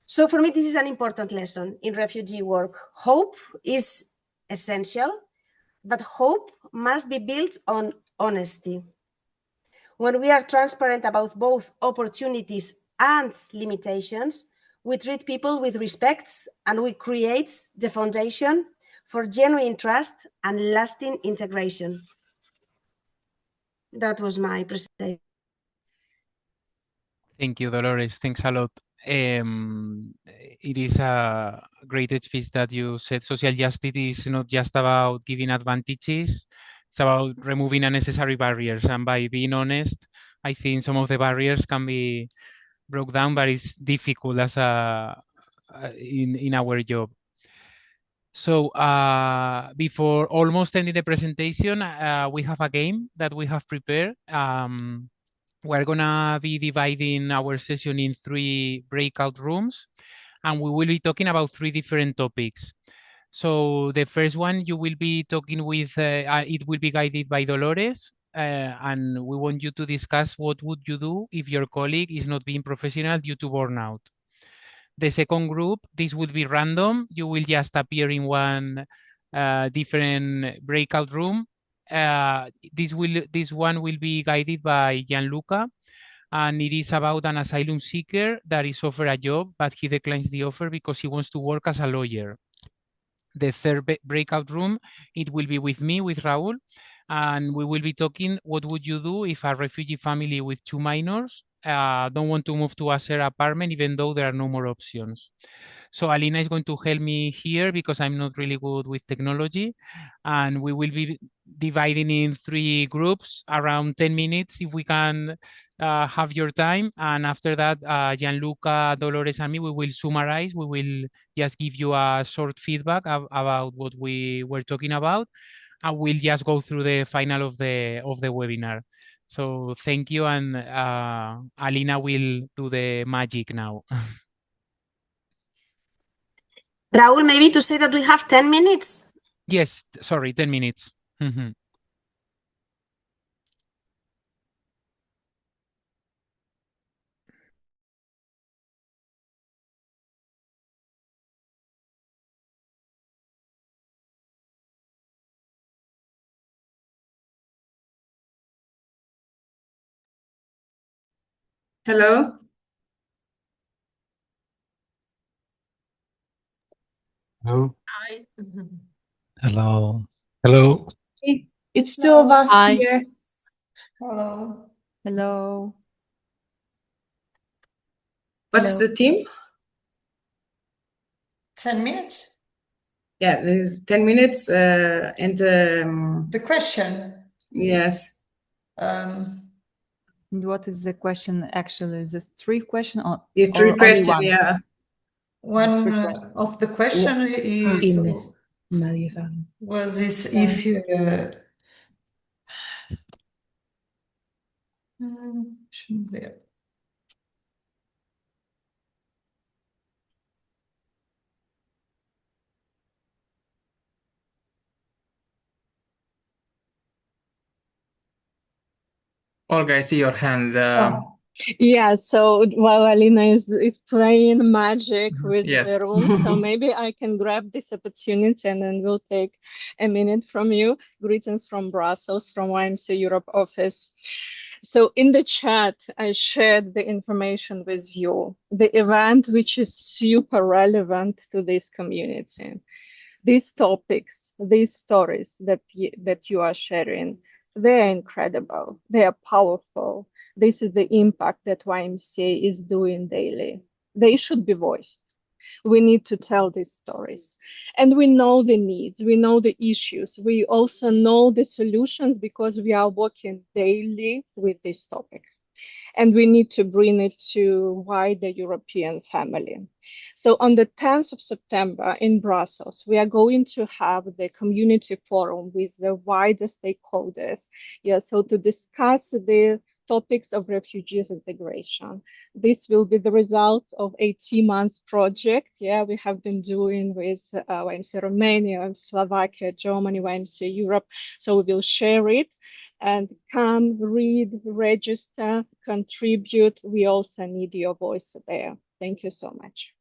So for me, this is an important lesson in refugee work. Hope is essential, but hope must be built on honesty. When we are transparent about both opportunities and limitations, we treat people with respect, and we create the foundation for genuine trust and lasting integration. That was my presentation. Thank you, Dolores. Thanks a lot. It is a great speech that you said. Social justice is not just about giving advantages, it's about removing unnecessary barriers. And by being honest, I think some of the barriers can be broke down, but it's difficult as in our job. So before almost ending the presentation, we have a game that we have prepared. We're gonna be dividing our session in 3 breakout rooms, and we will be talking about 3 different topics. So the first one, you will be talking with, it will be guided by Dolores, and we want you to discuss what would you do if your colleague is not being professional due to burnout. The second group, this will be random. You will just appear in one different breakout room. This one will be guided by Gianluca, and it is about an asylum seeker that is offered a job, but he declines the offer because he wants to work as a lawyer. The third breakout room, it will be with me, with Raul, and we will be talking what would you do if a refugee family with 2 minors don't want to move to a shared apartment even though there are no more options. So Alina is going to help me here because I'm not really good with technology, and we will be dividing in 3 groups around 10 minutes if we can have your time. And after that, Gianluca, Dolores, and me, we will summarize. We will just give you a short feedback about what we were talking about, and we'll just go through the final of the webinar. So thank you, and Alina will do the magic now. Raúl, maybe to say that we have 10 minutes? Yes, sorry, 10 minutes. Hello? Hello. Hi. Hello. Hello. It's two of us Hi. here. Hello. Hello. What's Hello. the theme? 10 minutes? Yeah, there's 10 minutes. The question. Yes. Um, And what is the question actually? Is it three questions or, Yeah, or three only questions, one? yeah. one Three questions. of the question is was this if shouldn't be. Olga, I see your hand. Oh, Yeah, so while Alina is playing magic with Yes. the room, so maybe I can grab this opportunity and then we'll take a minute from you. Greetings from Brussels, from YMCA Europe office. So in the chat, I shared the information with you, the event which is super relevant to this community. These topics, these stories that you are sharing, they're incredible. They are powerful. This is the impact that YMCA is doing daily. They should be voiced. We need to tell these stories. And we know the needs, we know the issues. We also know the solutions because we are working daily with this topic. And we need to bring it to wider European family. So on the 10th of September in Brussels, we are going to have the community forum with the wider stakeholders. Yeah, so to discuss the topics of refugees integration. This will be the result of 18 months project. Yeah, we have been doing with YMCA Romania, Slovakia, Germany, YMCA Europe. So we will share it and come, read, register, contribute. We also need your voice there. Thank you so much.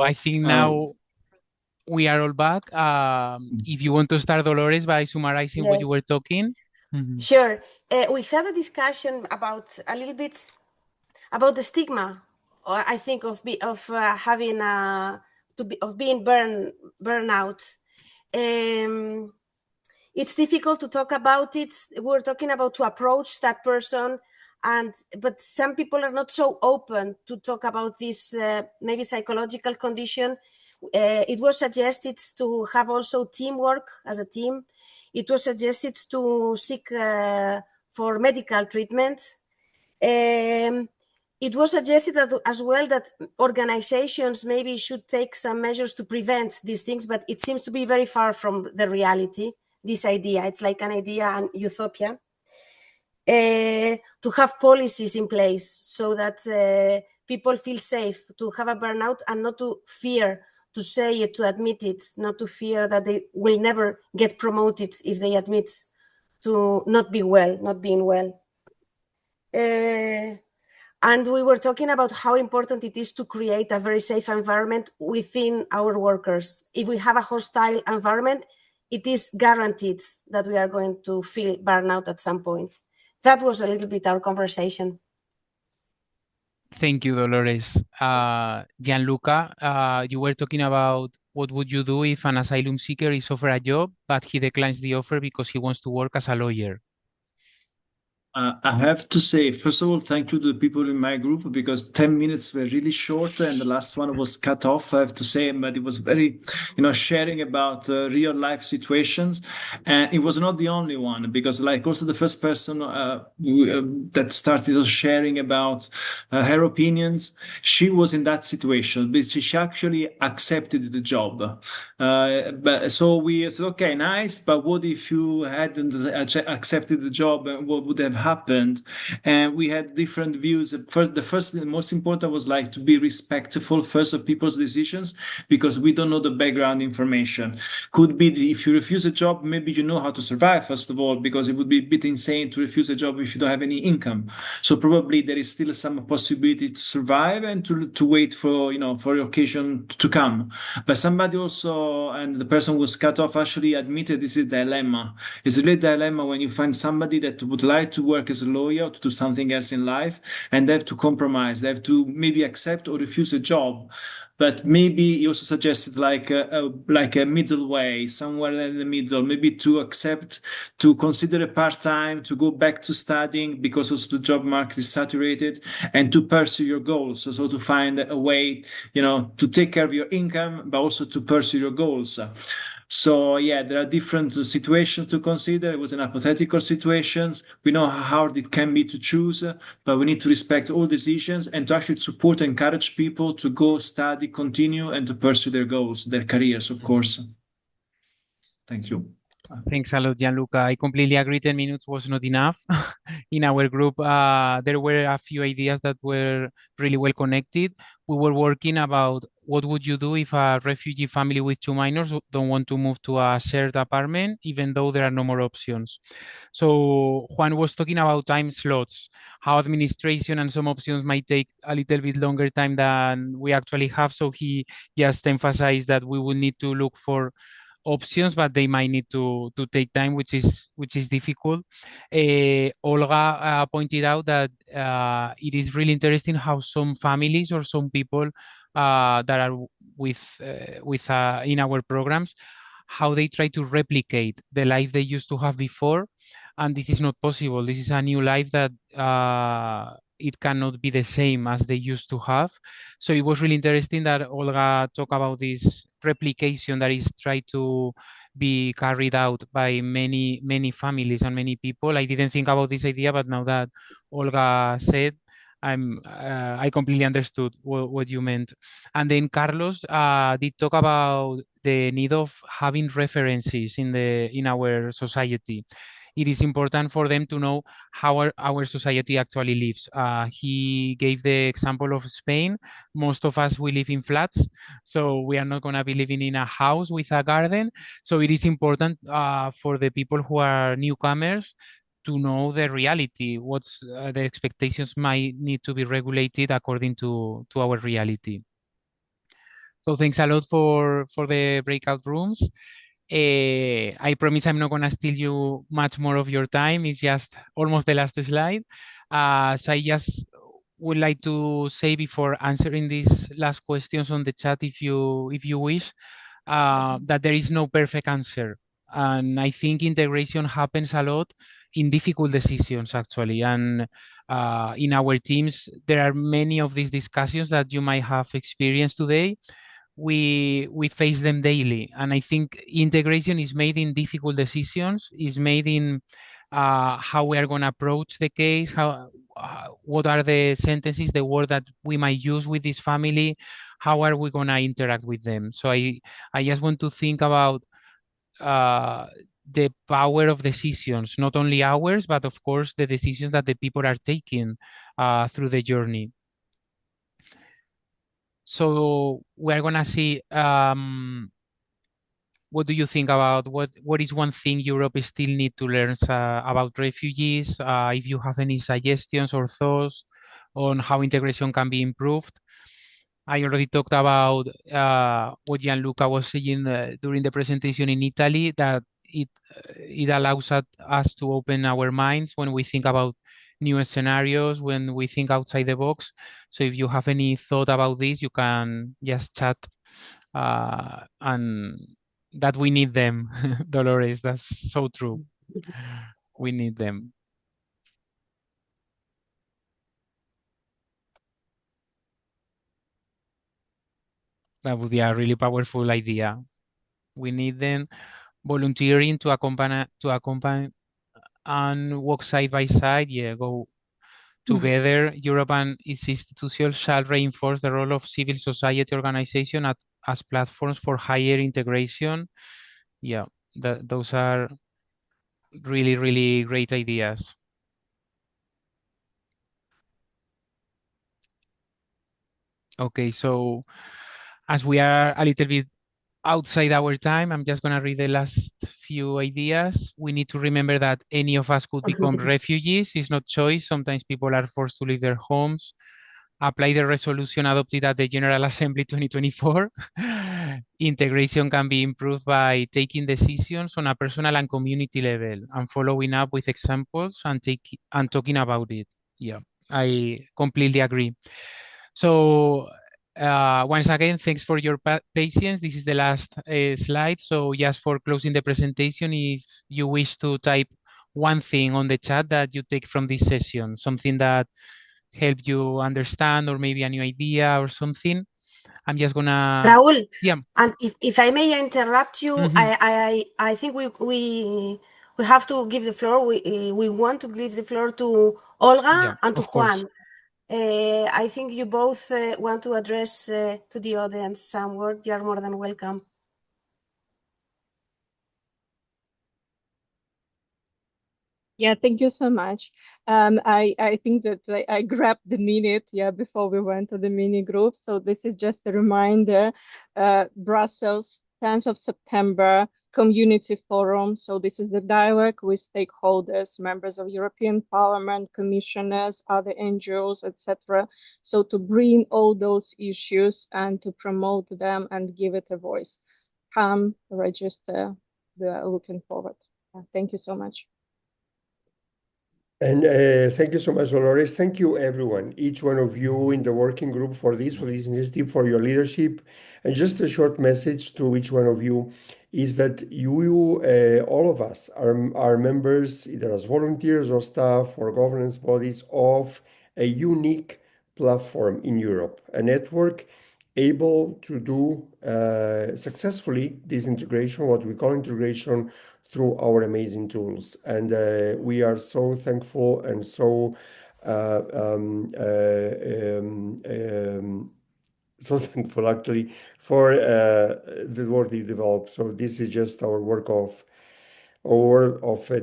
I think now we are all back. If you want to start, Dolores, by summarizing what you were talking. Sure. We had a discussion about a little bit about the stigma, I think, of having of being burnout. It's difficult to talk about it. We're talking about to approach that person, but some people are not so open to talk about this maybe psychological condition. It was suggested to have also teamwork as a team. It was suggested to seek for medical treatment. It was suggested as well that organizations maybe should take some measures to prevent these things, but it seems to be very far from the reality, this idea. It's like an idea, an utopia. To have policies in place so that people feel safe to have a burnout and not to fear to say it, to admit it, not to fear that they will never get promoted if they admit to not being well. And we were talking about how important it is to create a very safe environment within our workers. If we have a hostile environment, it is guaranteed that we are going to feel burnout at some point. That was a little bit our conversation. Thank you, Dolores. Gianluca, you were talking about what would you do if an asylum seeker is offered a job, but he declines the offer because he wants to work as a lawyer. I have to say, first of all, thank you to the people in my group because 10 minutes were really short and the last one was cut off, I have to say, but it was very, sharing about real life situations. And it was not the only one because like also the first person that started sharing about her opinions, she was in that situation, but she actually accepted the job. But so we said, okay, nice, but what if you hadn't accepted the job and what would have happened? And we had different views. The first and most important was like to be respectful first of people's decisions because we don't know the background information. Could be if you refuse a job, maybe you know how to survive, first of all, because it would be a bit insane to refuse a job if you don't have any income. So probably there is still some possibility to survive and to wait for, for the occasion to come. But somebody also, and the person was cut off, actually admitted this is a dilemma. It's a real dilemma when you find somebody that would like to work as a lawyer or to do something else in life, and they have to compromise. They have to maybe accept or refuse a job. But maybe he also suggested like a middle way, somewhere in the middle, maybe to accept, to consider a part-time, to go back to studying because also the job market is saturated, and to pursue your goals. So to find a way, to take care of your income, but also to pursue your goals. So yeah, there are different situations to consider. It was an hypothetical situations. We know how hard it can be to choose, but we need to respect all decisions and to actually support and encourage people to go study, continue, and to pursue their goals, their careers, of course. Thank you. Thanks a lot, Gianluca. I completely agree 10 minutes was not enough. In our group, there were a few ideas that were really well connected. We were working about what would you do if a refugee family with 2 minors don't want to move to a shared apartment, even though there are no more options. So Juan was talking about time slots, how administration and some options might take a little bit longer time than we actually have. So he just emphasized that we will need to look for options, but they might need to take time, which is difficult. Olga pointed out that it is really interesting how some families or some people that are with in our programs, how they try to replicate the life they used to have before, and this is not possible. This is a new life that it cannot be the same as they used to have. So it was really interesting that Olga talked about this replication that is tried to be carried out by many families and many people. I didn't think about this idea, but now that Olga said, I completely understood what you meant. And then Carlos did talk about the need of having references in our society. It is important for them to know how our society actually lives. He gave the example of Spain. Most of us, we live in flats, so we are not going to be living in a house with a garden. So it is important for the people who are newcomers to know the reality, what's the expectations might need to be regulated according to our reality. So thanks a lot for the breakout rooms. I promise I'm not going to steal you much more of your time. It's just almost the last slide. So I just would like to say before answering these last questions on the chat, if you wish, that there is no perfect answer. And I think integration happens a lot in difficult decisions, actually. And in our teams, there are many of these discussions that you might have experienced today. We face them daily, and I think integration is made in difficult decisions, is made in how we are going to approach the case, how what are the sentences, the word that we might use with this family, how are we going to interact with them. So I just want to think about the power of decisions, not only ours, but of course the decisions that the people are taking through the journey. So we're gonna see. What do you think about what is one thing Europe still need to learn about refugees? If you have any suggestions or thoughts on how integration can be improved. I already talked about what Gianluca was saying during the presentation in Italy, that it allows us to open our minds when we think about new scenarios, when we think outside the box. So if you have any thought about this, you can just chat, and that we need them. Dolores, that's so true. We need them. That would be a really powerful idea. We need them volunteering to accompany and work side by side. Yeah, go together. Europe and its institutions shall reinforce the role of civil society organization as platforms for higher integration. Yeah, those are really, really great ideas. Okay, so as we are a little bit outside our time, I'm just going to read the last few ideas. We need to remember that any of us could become refugees. It's not choice. Sometimes people are forced to leave their homes. Apply the resolution adopted at the General Assembly 2024. Integration can be improved by taking decisions on a personal and community level and following up with examples and talking about it. Yeah, I completely agree. So once again, thanks for your patience. This is the last slide. So just for closing the presentation, if you wish to type one thing on the chat that you take from this session, something that helped you understand, or maybe a new idea or something, I'm just gonna... Raúl, yeah. And if I may interrupt you, I think we have to give the floor. We want to give the floor to Olga and to Juan. I think you both want to address to the audience some word. You are more than welcome. Yeah, thank you so much. I think that I grabbed the minute, before we went to the mini group. So this is just a reminder, Brussels, 10th of September, Community Forum. So this is the dialogue with stakeholders, members of European Parliament, commissioners, other NGOs, etc. So to bring all those issues and to promote them and give it a voice. Come, register, we are looking forward. Thank you so much. And thank you so much, Dolores. Thank you, everyone, each one of you in the working group for this initiative, for your leadership. And just a short message to each one of you is that you, all of us, are members, either as volunteers or staff or governance bodies of a unique platform in Europe, a network able to do successfully this integration, what we call integration, through our amazing tools. And we are so thankful and so so thankful actually for the work you developed. So this is just our work of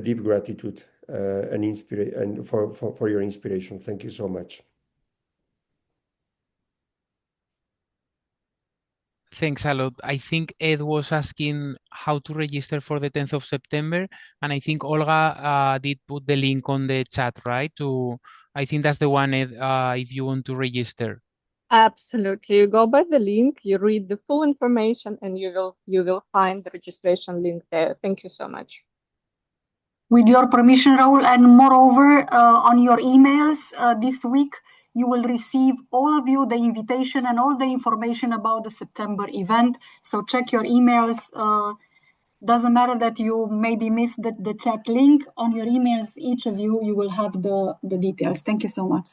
deep gratitude and for your inspiration. Thank you so much. Thanks a lot. I think Ed was asking how to register for the 10th of September, and I think Olga did put the link on the chat, right? I think that's the one, Ed, if you want to register. Absolutely. You go by the link, you read the full information, and you will find the registration link there. Thank you so much. With your permission, Raul, and moreover, on your emails this week, you will receive, all of you, the invitation and all the information about the September event. So check your emails. Doesn't matter that you maybe missed the chat link. On your emails, each of you, you will have the details. Thank you so much.